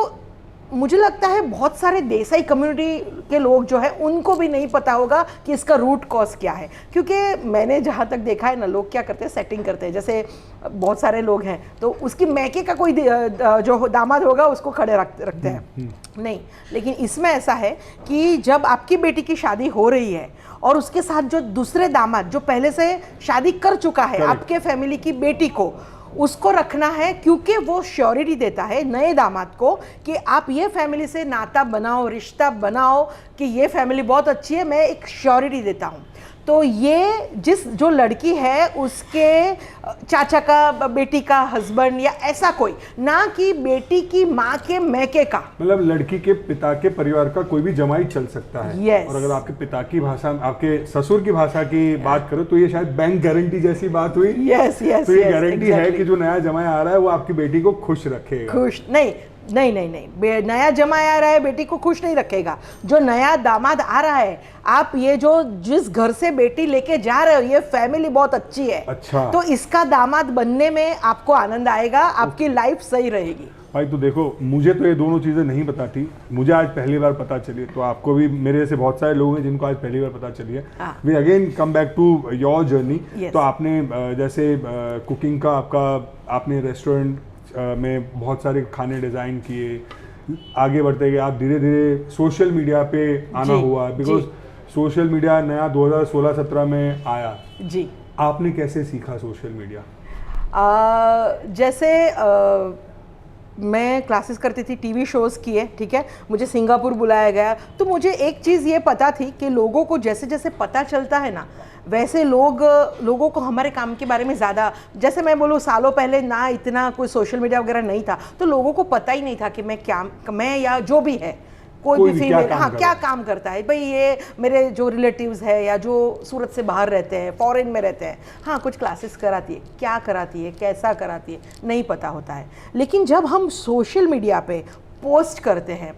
मुझे लगता है बहुत सारे देसाई कम्युनिटी के लोग जो है उनको भी नहीं पता होगा कि इसका रूट कॉज क्या है, क्योंकि मैंने जहाँ तक देखा है ना, लोग क्या करते हैं, सेटिंग करते हैं। जैसे बहुत सारे लोग हैं तो उसकी मैके का कोई जो दामाद होगा उसको खड़े रखते हैं, नहीं। लेकिन इसमें ऐसा है कि जब आपकी बेटी की शादी हो रही है और उसके साथ जो दूसरे दामाद जो पहले से शादी कर चुका है आपके फैमिली की बेटी को, उसको रखना है, क्योंकि वो श्योरिटी देता है नए दामाद को कि आप ये फैमिली से नाता बनाओ, रिश्ता बनाओ, कि ये फैमिली बहुत अच्छी है, मैं एक श्योरिटी देता हूँ। तो ये जो लड़की है उसके चाचा का बेटी का हस्बैंड या ऐसा कोई, ना कि बेटी की माँ के मैके का, मतलब लड़की के पिता के परिवार का कोई भी जमाई चल सकता है। और अगर आपके पिता की भाषा, आपके ससुर की भाषा की बात करो तो ये शायद बैंक गारंटी जैसी बात हुई। तो ये गारंटी है कि जो नया जमाई आ रहा है वो आपकी बेटी को खुश रखेगा। खुश नहीं, नया जमाई आ रहा है बेटी को खुश नहीं रखेगा। जो नया दामाद आ रहा है, आप ये जिस घर से बेटी लेके जा रहे हो ये फैमिली बहुत अच्छी है, अच्छा, तो इसका दामाद बनने में आपको आनंद आएगा, आपकी लाइफ सही रहेगी। भाई तो देखो, मुझे तो ये दोनों चीजें नहीं पता थी, मुझे आज पहली बार पता चली, तो आपको भी, मेरे जैसे बहुत सारे लोग हैं जिनको आज पहली बार पता चली है। We again come back to your journey. तो आपने जैसे कुकिंग का आपने रेस्टोरेंट में बहुत सारे खाने डिज़ाइन किए, आगे बढ़ते गए, आप धीरे धीरे सोशल मीडिया पे आना हुआ, बिकॉज सोशल मीडिया नया 2016-17 में आया जी। आपने कैसे सीखा सोशल मीडिया? जैसे मैं क्लासेस करती थी, टीवी शोज़ किए, ठीक है, मुझे सिंगापुर बुलाया गया, तो मुझे एक चीज़ ये पता थी कि लोगों को जैसे जैसे पता चलता है ना, वैसे लोगों को हमारे काम के बारे में ज़्यादा, जैसे मैं बोलूँ सालों पहले ना इतना कोई सोशल मीडिया वगैरह नहीं था, तो लोगों को पता ही नहीं था कि मैं या जो भी है कोई भी फीमेल क्या काम करता है। भाई ये मेरे जो रिलेटिव्स है या जो सूरत से बाहर रहते हैं, फॉरेन में रहते हैं, हाँ कुछ क्लासेस कराती है, क्या कराती है, कैसा कराती है, नहीं पता होता है। लेकिन जब हम सोशल मीडिया पे पोस्ट करते हैं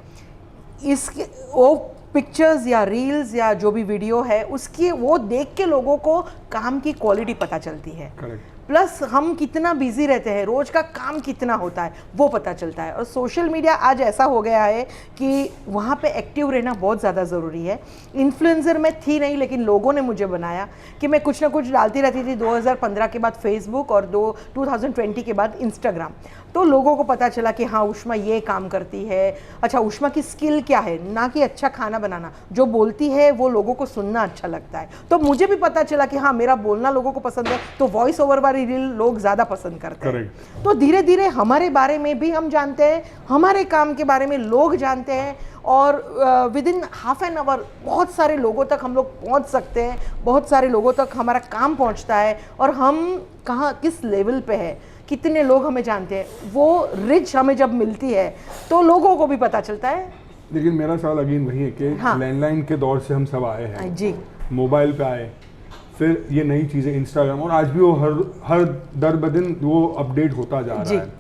इसके वो पिक्चर्स या रील्स या जो भी वीडियो है उसकी, वो देख के लोगों को काम की क्वालिटी पता चलती है। प्लस हम कितना बिजी रहते हैं, रोज का काम कितना होता है वो पता चलता है। और सोशल मीडिया आज ऐसा हो गया है कि वहाँ पे एक्टिव रहना बहुत ज़्यादा ज़रूरी है। इन्फ्लुएंसर मैं थी नहीं, लेकिन लोगों ने मुझे बनाया कि मैं कुछ ना कुछ डालती रहती थी। 2015 के बाद फेसबुक और 2020 के बाद इंस्टाग्राम। तो लोगों को पता चला कि हाँ उष्मा ये काम करती है। अच्छा, उष्मा की स्किल क्या है, ना कि अच्छा खाना बनाना, जो बोलती है वो लोगों को सुनना अच्छा लगता है। तो मुझे भी पता चला कि हाँ मेरा बोलना लोगों को पसंद है, तो वॉइस ओवर वाली रील लोग ज़्यादा पसंद करते हैं। तो धीरे धीरे हमारे बारे में भी हम जानते हैं, हमारे काम के बारे में लोग जानते हैं, और with in half an hour बहुत सारे लोगों तक हम लोग पहुंच सकते हैं, बहुत सारे लोगों तक हमारा काम पहुंचता है। और हम कहाँ किस लेवल पे है, कितने लोग हमें जानते हैं, वो रिच हमें जब मिलती है तो लोगों को भी पता चलता है। लेकिन मेरा सवाल अगेन वही है कि हाँ। लैंडलाइन के दौर से हम सब आए हैं जी, मोबाइल पे आए, फिर ये नई चीज़ें इंस्टाग्राम, और आज भी वो हर दर बदिन वो अपडेट होता जा रहा है।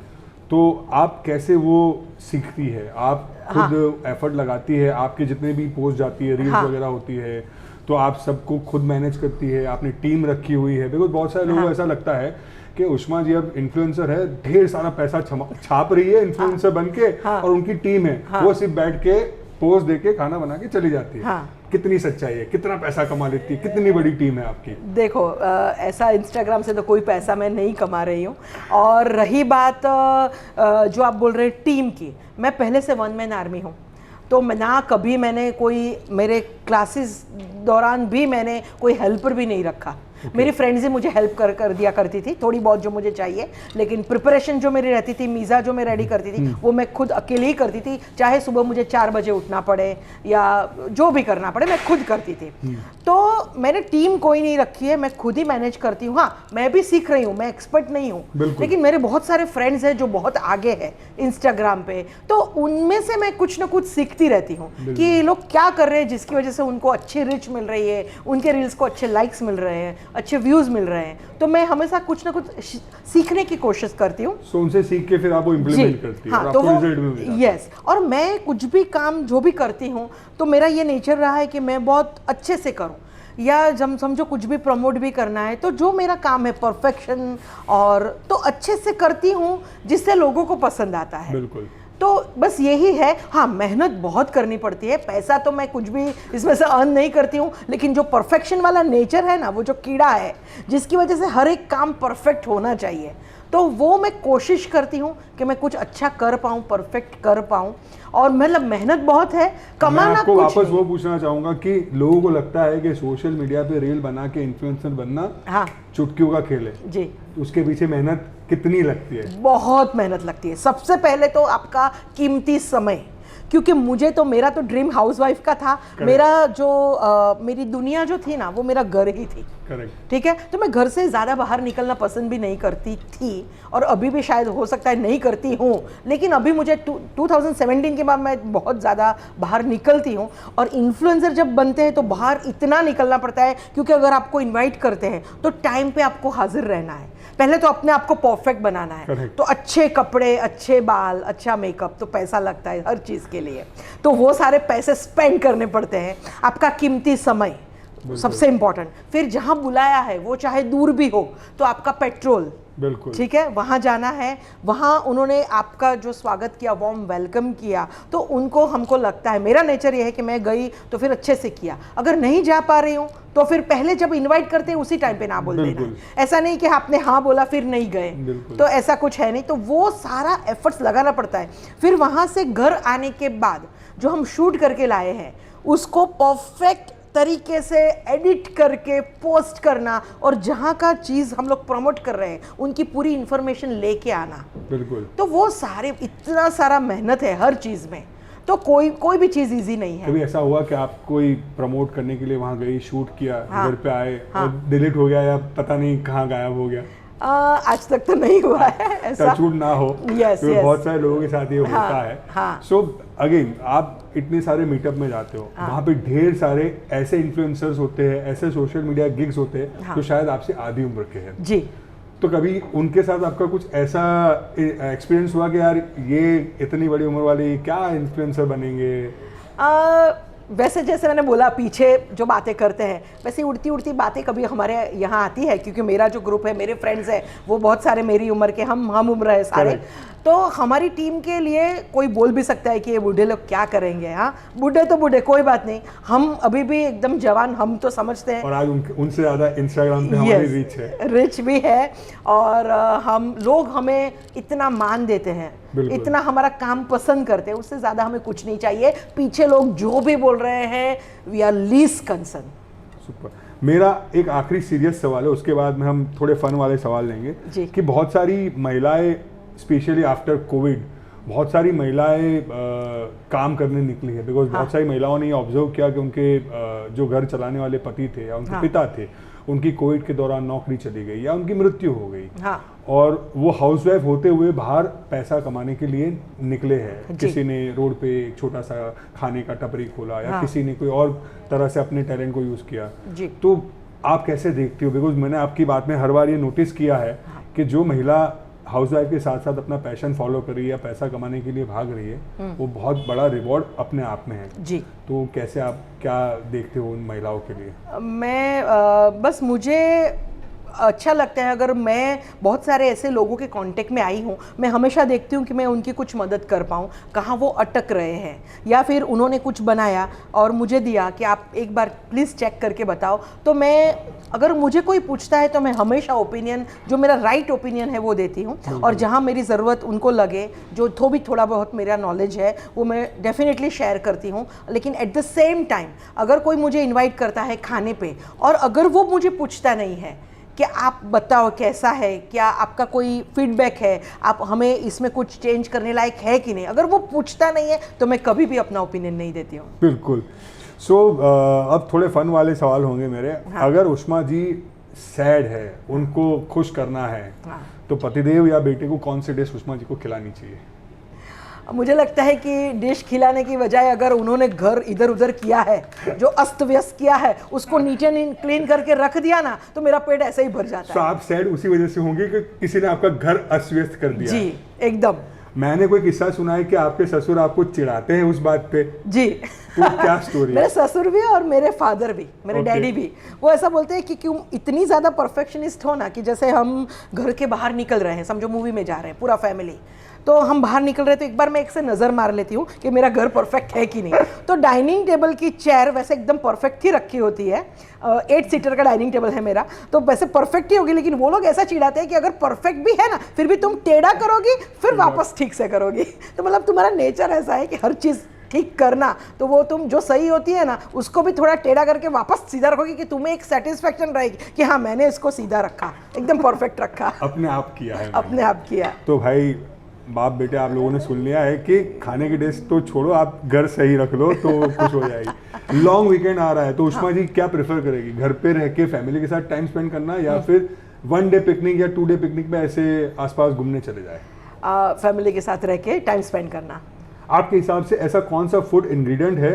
तो आप कैसे वो सीखती है, आप खुद एफर्ट लगाती है, आपके जितने भी पोस्ट जाती है, रील्स वगैरह होती है, तो आप सबको खुद मैनेज करती है, आपने टीम रखी हुई है? बिकॉज बहुत सारे लोगों को ऐसा लगता है कि उष्मा जी अब इन्फ्लुएंसर है, ढेर सारा पैसा छाप रही है इन्फ्लुएंसर बन के, और उनकी टीम है वो सिर्फ बैठ के पोस्ट दे के खाना बना के चली जाती है। कितनी सच्चाई है, कितना पैसा कमा लेती है, कितनी बड़ी टीम है आपकी? देखो ऐसा इंस्टाग्राम से तो कोई पैसा मैं नहीं कमा रही हूँ। और रही बात जो आप बोल रहे हैं टीम की, मैं पहले से वन मैन आर्मी हूँ। तो ना कभी मैंने कोई, मेरे क्लासेस दौरान भी मैंने कोई हेल्पर भी नहीं रखा। मेरी फ्रेंड्स ही मुझे हेल्प कर दिया करती थी थोड़ी बहुत जो मुझे चाहिए, लेकिन प्रिपरेशन जो मेरी रहती थी, मीज़ा जो मैं रेडी करती थी वो मैं खुद अकेले ही करती थी। चाहे सुबह मुझे 4 बजे उठना पड़े या जो भी करना पड़े, मैं खुद करती थी। तो मैंने टीम कोई नहीं रखी है, मैं खुद ही मैनेज करती हूँ। हाँ, मैं भी सीख रही हूँ, मैं एक्सपर्ट नहीं हूँ, लेकिन मेरे बहुत सारे फ्रेंड्स हैं जो बहुत आगे हैं इंस्टाग्राम पे, तो उनमें से मैं कुछ ना कुछ सीखती रहती हूँ कि ये लोग क्या कर रहे हैं जिसकी वजह से उनको अच्छी रीच मिल रही है, उनके रील्स को अच्छे लाइक्स मिल रहे हैं, अच्छे व्यूज़ मिल रहे हैं। तो मैं हमेशा कुछ ना कुछ सीखने की कोशिश करती हूँ। सो उनसे सीख के फिर आप वो इम्प्लीमेंट करती हैं। हाँ, तो वो यस, और मैं कुछ भी काम जो भी करती हूँ तो मेरा ये नेचर रहा है कि मैं बहुत अच्छे से करूँ, या जब समझो कुछ भी प्रमोट भी करना है तो जो मेरा काम है परफेक्शन और तो अच्छे से करती हूँ जिससे लोगों को पसंद आता है। बिल्कुल। तो बस यही है। हाँ, मेहनत बहुत करनी पड़ती है, पैसा तो मैं कुछ भी इसमें से अर्न नहीं करती हूँ, लेकिन जो परफेक्शन वाला नेचर है ना, वो जो कीड़ा है जिसकी वजह से हर एक काम परफेक्ट होना चाहिए, तो वो मैं कोशिश करती हूँ कि मैं कुछ अच्छा कर पाऊँ, परफेक्ट कर पाऊँ। और मतलब मेहनत बहुत है, कमाना आपको कुछ वापस नहीं। वो पूछना चाहूंगा कि लोगों को लगता है कि सोशल मीडिया पे रील बना के इन्फ्लुएंसर बनना चुटकियों का खेल है। जी, उसके पीछे मेहनत कितनी लगती है? बहुत मेहनत लगती है। सबसे पहले तो आपका कीमती समय, क्योंकि मुझे तो, मेरा तो ड्रीम हाउसवाइफ का था। मेरा जो मेरी दुनिया जो थी ना, वो मेरा घर ही थी। करेक्ट। ठीक है, तो मैं घर से ज़्यादा बाहर निकलना पसंद भी नहीं करती थी, और अभी भी शायद हो सकता है नहीं करती हूँ, लेकिन अभी मुझे 2017 के बाद मैं बहुत ज़्यादा बाहर निकलती हूँ। और इन्फ्लुएंसर जब बनते हैं तो बाहर इतना निकलना पड़ता है, क्योंकि अगर आपको इन्वाइट करते हैं तो टाइम पे आपको हाजिर रहना है। पहले तो अपने आप को परफेक्ट बनाना है। Correct. तो अच्छे कपड़े, अच्छे बाल, अच्छा मेकअप, तो पैसा लगता है हर चीज़ के लिए, तो वो सारे पैसे स्पेंड करने पड़ते हैं। आपका कीमती समय सबसे इंपॉर्टेंट। फिर जहां बुलाया है वो चाहे दूर भी हो, तो आपका पेट्रोल, बिल्कुल ठीक है, वहां जाना है, वहां उन्होंने आपका जो स्वागत किया, वार्म वेलकम किया, तो उनको, हमको लगता है, मेरा नेचर ये है कि मैं गई तो फिर अच्छे से किया। अगर नहीं जा पा रही हूँ तो फिर पहले जब इनवाइट करते हैं उसी टाइम पे ना बोल देना। ऐसा नहीं कि आपने हाँ बोला फिर नहीं गए, तो ऐसा कुछ है नहीं। तो वो सारा एफर्ट्स लगाना पड़ता है। फिर वहां से घर आने के बाद जो हम शूट करके लाए हैं उसको परफेक्ट तरीके से एडिट करके पोस्ट करना, और जहाँ का चीज़ हम लोग प्रमोट कर रहे हैं उनकी पूरी इंफॉर्मेशन लेके आना। बिल्कुल। तो वो सारे, इतना सारा मेहनत है हर चीज़ में, तो कोई भी चीज़ इजी नहीं है। कभी ऐसा हुआ कि आप कोई प्रमोट करने के लिए वहाँ गई, शूट किया, घर पे आए और डिलीट हो गया या पता नहीं कहाँ गायब हो गया? आज तक तो नहीं हुआ है ऐसा, टचवुड ना हो। यस, बहुत सारे लोगों के साथ ये होता है। सो अगेन, आप इतने सारे मीटअप में जाते हो, वहाँ पे ढेर सारे ऐसे इन्फ्लुएंसर्स होते हैं, ऐसे सोशल मीडिया गिग्स होते हैं जो शायद आपसे आधी उम्र के हैं जी। तो कभी उनके साथ आपका कुछ ऐसा एक्सपीरियंस हुआ कि यार ये इतनी बड़ी उम्र वाली क्या इन्फ्लुएंसर बनेंगे? वैसे जैसे मैंने बोला पीछे जो बातें करते हैं वैसे उड़ती उड़ती बातें कभी हमारे यहाँ आती है, क्योंकि मेरा जो ग्रुप है, मेरे फ्रेंड्स हैं वो बहुत सारे मेरी उम्र के, हम उम्र है सारे। तो हमारी टीम के लिए कोई बोल भी सकता है कि ये बूढ़े लोग क्या करेंगे। हाँ, बूढ़े तो बूढ़े, कोई बात नहीं, हम अभी भी एकदम जवान, हम तो समझते हैं। और आज उनसे ज़्यादा इंस्टाग्राम पे हमारी रीच है, रिच भी है, और हम लोग हमें इतना मान देते हैं, इतना हमारा काम पसंद करते हैं, उससे ज़्यादा हमें कुछ नहीं चाहिए। पीछे लोग जो भी बोल रहे हैं, we are least concern. Super. मेरा एक आखिरी सीरियस सवाल है, उसके बाद में हम थोड़े फन वाले सवाल लेंगे कि बहुत सारी महिलाएं स्पेशली आफ्टर कोविड, बहुत सारी महिलाएं काम करने निकली है, बिकॉज बहुत सारी महिलाओं ने ये ऑब्जर्व किया कि उनके जो घर चलाने वाले पति थे या उनके पिता थे, उनकी कोविड के दौरान नौकरी चली गई या उनकी मृत्यु हो गई, और वो हाउसवाइफ होते हुए बाहर पैसा कमाने के लिए निकले हैं। किसी ने रोड पे एक छोटा सा खाने का टपरी खोला, या किसी ने कोई और तरह से अपने टैलेंट को यूज किया। तो आप कैसे देखती हो? बिकॉज मैंने आपकी बात में हर बार ये नोटिस किया है कि जो महिला हाउसवाइफ के साथ साथ अपना पैशन फॉलो कर रही है या पैसा कमाने के लिए भाग रही है, वो बहुत बड़ा रिवॉर्ड अपने आप में है जी। तो कैसे आप क्या देखते हो उन महिलाओं के लिए? मैं बस मुझे अच्छा लगता है, अगर मैं बहुत सारे ऐसे लोगों के कांटेक्ट में आई हूँ, मैं हमेशा देखती हूँ कि मैं उनकी कुछ मदद कर पाऊँ, कहाँ वो अटक रहे हैं, या फिर उन्होंने कुछ बनाया और मुझे दिया कि आप एक बार प्लीज़ चेक करके बताओ। तो मैं, अगर मुझे कोई पूछता है तो मैं हमेशा ओपिनियन, जो मेरा राइट ओपिनियन है वो देती हूँ, और जहाँ मेरी ज़रूरत उनको लगे, जो थोड़ा बहुत मेरा नॉलेज है वो मैं डेफिनेटली शेयर करती हूँ। लेकिन एट द सेम टाइम अगर कोई मुझे इन्वाइट करता है खाने पे, और अगर वो मुझे पूछता नहीं है कि आप बताओ कैसा है, क्या आपका कोई फीडबैक है, आप हमें इसमें कुछ चेंज करने लायक है कि नहीं, अगर वो पूछता नहीं है तो मैं कभी भी अपना ओपिनियन नहीं देती हूँ। बिल्कुल। सो अब थोड़े फन वाले सवाल होंगे मेरे। अगर उष्मा जी सैड है, उनको खुश करना है, तो पतिदेव या बेटे को कौन सी डिश उष्मा जी को खिलानी चाहिए? मुझे लगता है कि डिश खिलाने की बजाय अगर उन्होंने घर इधर उधर किया है, जो अस्त व्यस्त किया है, उसको नीट एंड क्लीन करके रख दिया ना, तो मेरा पेट ऐसे ही भर जाता है। तो आप सैड उसी वजह से होंगे कि किसी ने आपका घर अस्त व्यस्त कर दिया? जी एकदम। मैंने कोई किस्सा सुना है कि आपके ससुर आपको चिढ़ाते हैं उस बात पे जी। तो क्या स्टोरी? मेरे ससुर भी और मेरे फादर भी, मेरे डैडी भी, वो ऐसा बोलते हैं कि क्यों इतनी ज़्यादा परफेक्शनिस्ट हो ना, कि जैसे हम घर के बाहर निकल रहे हैं, समझो मूवी में जा रहे हैं पूरा फैमिली, तो हम बाहर निकल रहे तो एक बार मैं एक से नज़र मार लेती हूँ कि मेरा घर परफेक्ट है कि नहीं। तो डाइनिंग टेबल की चेयर वैसे एकदम परफेक्ट ही रखी होती है, 8 सीटर का डाइनिंग टेबल है मेरा, तो वैसे परफेक्ट ही होगी, लेकिन वो लोग ऐसा चिढ़ाते हैं कि अगर परफेक्ट भी है ना, फिर भी तुम टेढ़ा करोगी, फिर वापस ठीक से करोगी। तो मतलब तुम्हारा नेचर ऐसा है कि हर चीज़ ठीक करना, तो वो तुम जो सही होती है ना उसको भी थोड़ा टेढ़ा करके वापस सीधा रखोगी, कि तुम्हें एक सेटिस्फेक्शन रहेगी कि हाँ मैंने इसको सीधा रखा, एकदम परफेक्ट रखा, अपने आप किया है, अपने आप किया। तो भाई बाप बेटे आप लोगों ने सुन लिया है कि खाने की डिश तो छोड़ो, आप घर सही रख लो तो खुश हो जाएगी। लॉन्ग वीकेंड आ रहा है, तो उष्मा जी क्या प्रेफर करेगी, घर पे रह के फैमिली के साथ टाइम स्पेंड करना, या फिर 1 डे पिकनिक या 2 डे पिकनिक पे ऐसे आसपास घूमने चले जाए? फैमिली के साथ रह के टाइम स्पेंड करना। आपके हिसाब से ऐसा कौन सा फूड इंग्रेडिएंट है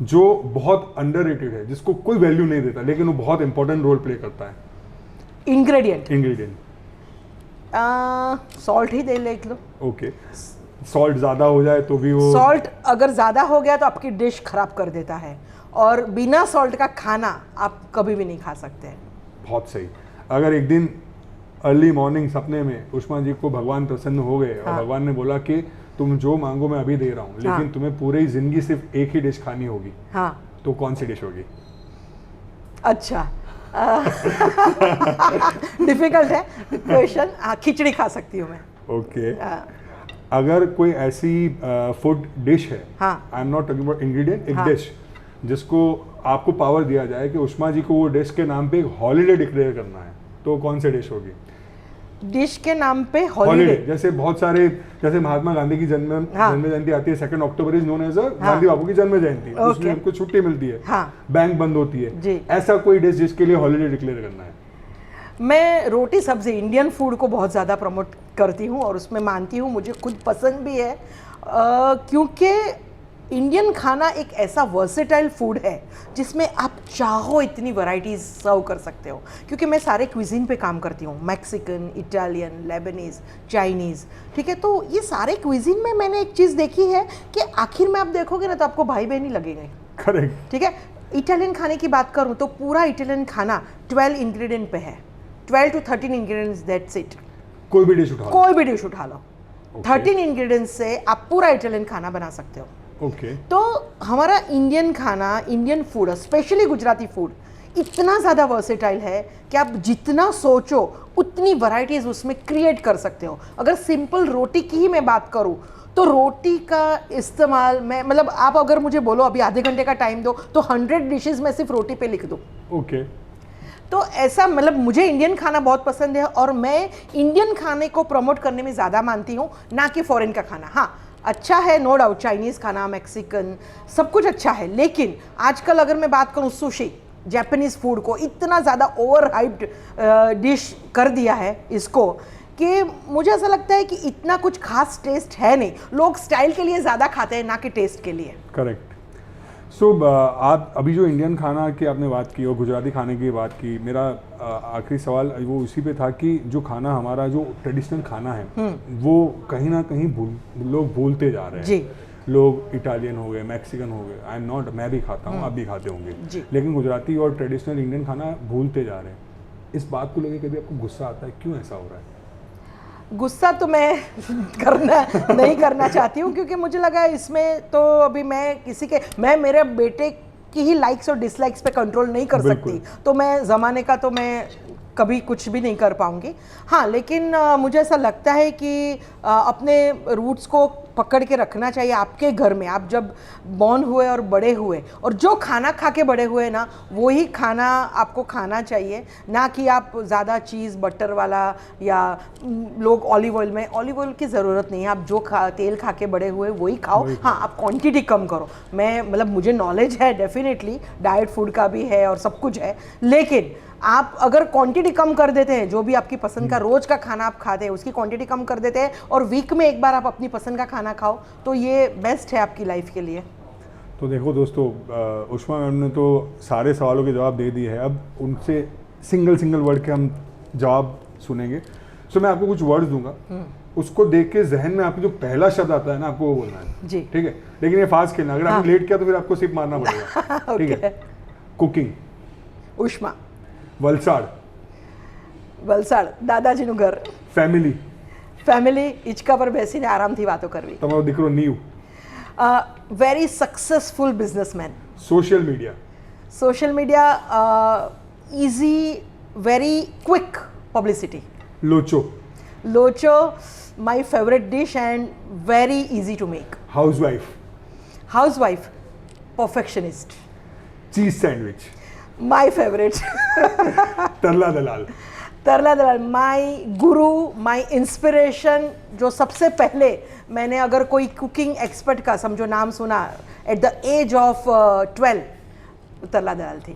जो बहुत अंडररेटेड है, जिसको कोई वैल्यू नहीं देता लेकिन वो बहुत इंपॉर्टेंट रोल प्ले करता है? इंग्रेडिएंट सॉल्ट ही दे ले लो। ओके, सॉल्ट ज़्यादा हो जाए तो भी वो, सॉल्ट अगर ज़्यादा हो गया तो आपकी डिश खराब कर देता है, और बिना सॉल्ट का खाना आप कभी भी नहीं खा सकते। बहुत सही। अगर एक दिन अर्ली मॉर्निंग सपने में उष्मा जी को भगवान प्रसन्न हो गए और भगवान ने बोला कि तुम जो मांगो मैं अभी दे रहा हूँ, लेकिन तुम्हें पूरी जिंदगी सिर्फ एक ही डिश खानी होगी, तो कौन सी डिश होगी? अच्छा, डिफिकल्ट है क्वेश्चन। खिचड़ी खा सकती हूँ मैं। ओके। अगर कोई ऐसी फूड डिश है, I am not talking about ingredient, एक डिश जिसको आपको पावर दिया जाए कि उष्मा जी को वो डिश के नाम पे एक हॉलीडे डिक्लेयर करना है, तो कौन सी डिश होगी? डिश के नाम पे हॉलीडे, जैसे बहुत सारे, जैसे महात्मा गांधी की जन्म जयंती आती है, 2 October is known as Gandhi बाबू की जन्म जयंती, उसमें हमको छुट्टी मिलती है, बैंक बंद होती है, ऐसा कोई डिश जिसके लिए हॉलीडे डिक्लेयर करना है? मैं रोटी सब्जी, इंडियन फूड को बहुत ज़्यादा प्रमोट करती हूँ और उसमें मानती हूँ, मुझे खुद पसंद भी है, क्योंकि इंडियन खाना एक ऐसा वर्सेटाइल फूड है जिसमें आप चाहो इतनी वैरायटीज सर्व कर सकते हो, क्योंकि मैं सारे क्विजीन पे काम करती हूँ, मैक्सिकन, इटालियन, लेबनीज, चाइनीज़, ठीक है। तो ये सारे क्विजीन में मैंने एक चीज़ देखी है कि आखिर में आप देखोगे ना तो आपको भाई बहन ही लगेंगे, करेक्ट। ठीक है, इटालियन खाने की बात करूं तो पूरा इटालियन खाना 12 इंग्रेडिएंट पे है, 12 to 13 इंग्रेडिएंट्स, दैट्स इट। कोई भी डिश उठा लो, कोई भी डिश उठा लो, 13 इंग्रेडिएंट्स से आप पूरा इटालियन खाना बना सकते हो। ओके। तो हमारा इंडियन खाना, Indian food, specially Gujarati food इतना ज़्यादा वर्सेटाइल है कि आप जितना सोचो उतनी वैरायटीज़ उसमें क्रिएट कर सकते हो। अगर सिंपल रोटी की ही मैं बात करूं तो रोटी का इस्तेमाल मैं मतलब आप अगर मुझे बोलो अभी आधे घंटे का टाइम दो तो 100 डिशेस में सिर्फ रोटी पे लिख दूँ। ओके। तो ऐसा मतलब मुझे इंडियन खाना बहुत पसंद है और मैं इंडियन खाने को प्रमोट करने में ज़्यादा मानती हूँ, ना कि फॉरेन का खाना। हाँ अच्छा है, नो डाउट, चाइनीज़ खाना, मैक्सिकन, सब कुछ अच्छा है, लेकिन आजकल अगर मैं बात करूँ सुशी, जापानीज़ फूड को इतना ज़्यादा ओवर हाइप्ड डिश कर दिया है इसको कि मुझे ऐसा लगता है कि इतना कुछ खास टेस्ट है नहीं। लोग स्टाइल के लिए ज़्यादा खाते हैं, ना कि टेस्ट के लिए। करेक्ट। सो आप अभी जो इंडियन खाना की आपने बात की और गुजराती खाने की बात की, मेरा आखिरी सवाल वो उसी पे था कि जो खाना हमारा जो ट्रेडिशनल खाना है वो कहीं ना कहीं लोग भूलते जा रहे हैं जी। लोग इटालियन हो गए, मैक्सिकन हो गए, आई एम नॉट, मैं भी खाता हूँ, आप भी खाते होंगे, लेकिन गुजराती और ट्रेडिशनल इंडियन खाना भूलते जा रहे हैं। इस बात को लेकर कभी आपको गुस्सा आता है, क्यों ऐसा हो रहा है? गुस्सा तो मैं नहीं करना चाहती हूँ, क्योंकि मुझे लगा इसमें तो अभी मैं मेरे बेटे की ही लाइक्स और डिसलाइक्स पे कंट्रोल नहीं कर सकती, तो मैं ज़माने का तो मैं कभी कुछ भी नहीं कर पाऊँगी। हाँ, लेकिन मुझे ऐसा लगता है कि अपने रूट्स को पकड़ के रखना चाहिए। आपके घर में आप जब बॉर्न हुए और बड़े हुए और जो खाना खा के बड़े हुए ना, वही खाना आपको खाना चाहिए, ना कि आप ज़्यादा चीज़ बटर वाला या लोग ऑलिव ऑयल की ज़रूरत नहीं है। आप जो तेल खा के बड़े हुए वही खाओ। हाँ, आप क्वांटिटी कम करो। मैं मतलब मुझे नॉलेज है डेफिनेटली, डाइट फूड का भी है और सब कुछ है, लेकिन आप अगर क्वांटिटी कम कर देते हैं, जो भी आपकी पसंद का रोज का खाना आप खाते हैं उसकी क्वांटिटी कम कर देते हैं और वीक में एक बार आप अपनी पसंद का खाना खाओ, तो ये बेस्ट है आपकी लाइफ के लिए। तो देखो दोस्तों, उष्मा मैम ने तो सारे सवालों के जवाब दे दिए हैं। अब उनसे सिंगल वर्ड के हम जवाब सुनेंगे। सो मैं आपको कुछ वर्ड्स दूंगा, उसको देख के जहन में आपको जो पहला शब्द आता है ना, आपको वो बोलना है जी। ठीक है, लेकिन ये फास्ट खेलना, अगर आपने लेट किया तो फिर आपको सिर्फ मारना पड़ेगा। ठीक है। कुकिंग, उष्मा। વલસાડ દાદાજીનું ઘર। ફેમિલી હિંચકા પર બેસીને આરામથી વાતો કરવી। તમારો દીકરો Neev. Very successful businessman. Social media easy, very quick publicity. Locho my favourite dish and very easy to make. Housewife perfectionist. Cheese sandwich my favourite. Tarla Dalal my guru, my inspiration. जो सबसे पहले मैंने अगर कोई कुकिंग एक्सपर्ट का समझो नाम सुना एट द एज ऑफ 12, तरला दलाल थी।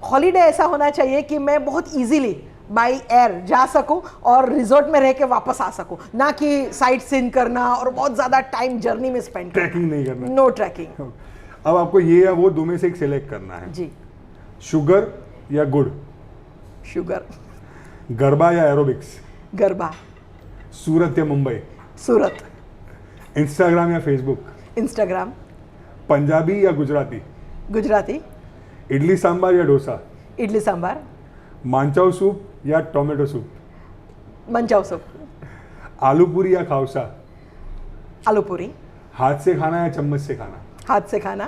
हॉलीडे ऐसा होना चाहिए कि मैं बहुत इजीली बाई एयर जा सकूं और रिजॉर्ट में रह के वापस आ सकूं, ना कि साइट सीन करना और बहुत ज़्यादा टाइम जर्नी में स्पेंड करना। ट्रैकिंग नहीं करना। No trekking. अब आपको ये या वो दो में से एक सिलेक्ट करना है जी। शुगर या गुड़? शुगर। गरबा या एरोबिक्स? गरबा। सूरत या मुंबई? सूरत। इंस्टाग्राम या फेसबुक? इंस्टाग्राम। पंजाबी या गुजराती? गुजराती। इडली सांबार या डोसा? इडली सांबार। मांचाओ सूप या टोमेटो सूप? Manchow soup. आलू पूरी या खाउसा? आलू पूरी। हाथ से खाना या चम्मच से खाना? हाथ से खाना।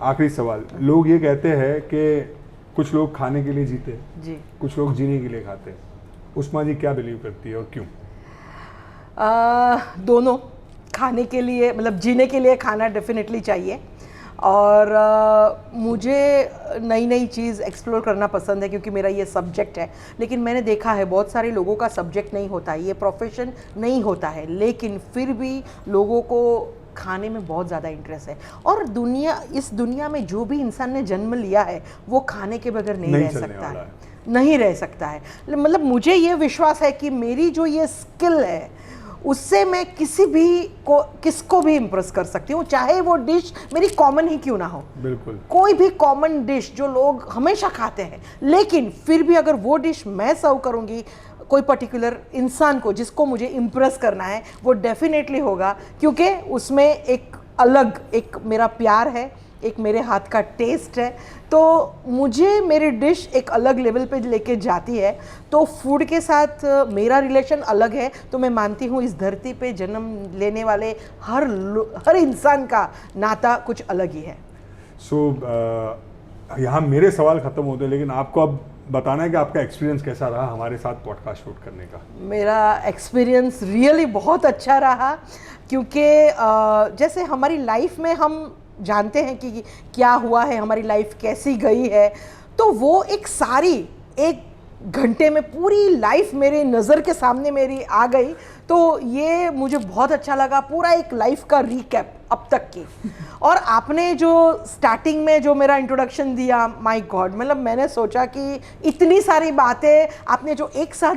आखिरी सवाल, लोग ये कहते हैं कि कुछ लोग खाने के लिए जीते हैं जी, कुछ लोग जीने के लिए खाते हैं। उष्मा जी क्या बिलीव करती है और क्यों? दोनों। खाने के लिए मतलब जीने के लिए खाना डेफिनेटली चाहिए, और मुझे नई नई चीज़ एक्सप्लोर करना पसंद है क्योंकि मेरा ये सब्जेक्ट है। लेकिन मैंने देखा है बहुत सारे लोगों का सब्जेक्ट नहीं होता है, ये प्रोफेशन नहीं होता है, लेकिन फिर भी लोगों को खाने में बहुत ज़्यादा इंटरेस्ट है। और इस दुनिया में जो भी इंसान ने जन्म लिया है वो खाने के बगैर नहीं रह सकता है, नहीं रह सकता है। मतलब मुझे ये विश्वास है कि मेरी जो ये स्किल है उससे मैं किसको भी इम्प्रेस कर सकती हूँ, चाहे वो डिश मेरी कॉमन ही क्यों ना हो। बिल्कुल। कोई भी कॉमन डिश जो लोग हमेशा खाते हैं, लेकिन फिर भी अगर वो डिश मैं सर्व करूँगी कोई पर्टिकुलर इंसान को जिसको मुझे इम्प्रेस करना है, वो डेफिनेटली होगा, क्योंकि उसमें एक अलग एक मेरा प्यार है, एक मेरे हाथ का टेस्ट है, तो मुझे मेरी डिश एक अलग लेवल पे लेके जाती है। तो फूड के साथ मेरा रिलेशन अलग है। तो मैं मानती हूँ इस धरती पे जन्म लेने वाले हर इंसान का नाता कुछ अलग ही है। यहाँ मेरे सवाल ख़त्म होते हैं, लेकिन आपको अब बताना है कि आपका एक्सपीरियंस कैसा रहा हमारे साथ पॉडकास्ट शूट करने का। मेरा एक्सपीरियंस रियली बहुत अच्छा रहा, क्योंकि जैसे हमारी लाइफ में हम जानते हैं कि क्या हुआ है, हमारी लाइफ कैसी गई है, तो वो एक घंटे में पूरी लाइफ मेरे नज़र के सामने मेरी आ गई। तो ये मुझे बहुत अच्छा लगा, पूरा एक लाइफ का रिकैप अब तक की। और आपने जो स्टार्टिंग में जो मेरा इंट्रोडक्शन दिया, माय गॉड, मतलब मैंने सोचा कि इतनी सारी बातें आपने जो एक साथ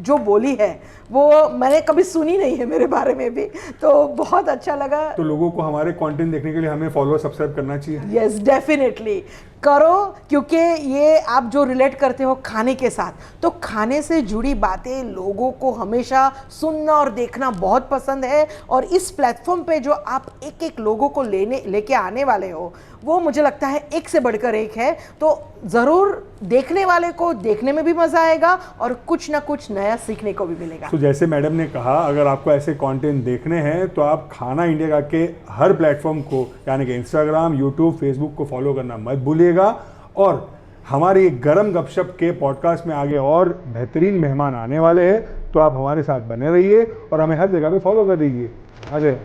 जो बोली है वो मैंने कभी सुनी नहीं है मेरे बारे में भी, तो बहुत अच्छा लगा। तो लोगों को हमारे कंटेंट देखने के लिए हमें फॉलो सब्सक्राइब करना चाहिए। यस, डेफिनेटली करो, क्योंकि ये आप जो रिलेट करते हो खाने के साथ, तो खाने से जुड़ी बातें लोगों को हमेशा सुनना और देखना बहुत पसंद है। और इस प्लेटफॉर्म पे जो आप एक एक लोगों को लेके आने वाले हो, वो मुझे लगता है एक से बढ़कर एक है। तो ज़रूर देखने वाले को देखने में भी मज़ा आएगा और कुछ ना कुछ नया सीखने को भी मिलेगा। तो जैसे मैडम ने कहा, अगर आपको ऐसे कंटेंट देखने हैं तो आप खाना इंडिया के हर प्लेटफॉर्म को, यानी कि इंस्टाग्राम, यूट्यूब, फेसबुक को फॉलो करना मत भूलिएगा। और हमारे गरम गपशप के पॉडकास्ट में आगे और बेहतरीन मेहमान आने वाले हैं, तो आप हमारे साथ बने रहिए और हमें हर जगह पे फॉलो कर दीजिए। आ जाइए।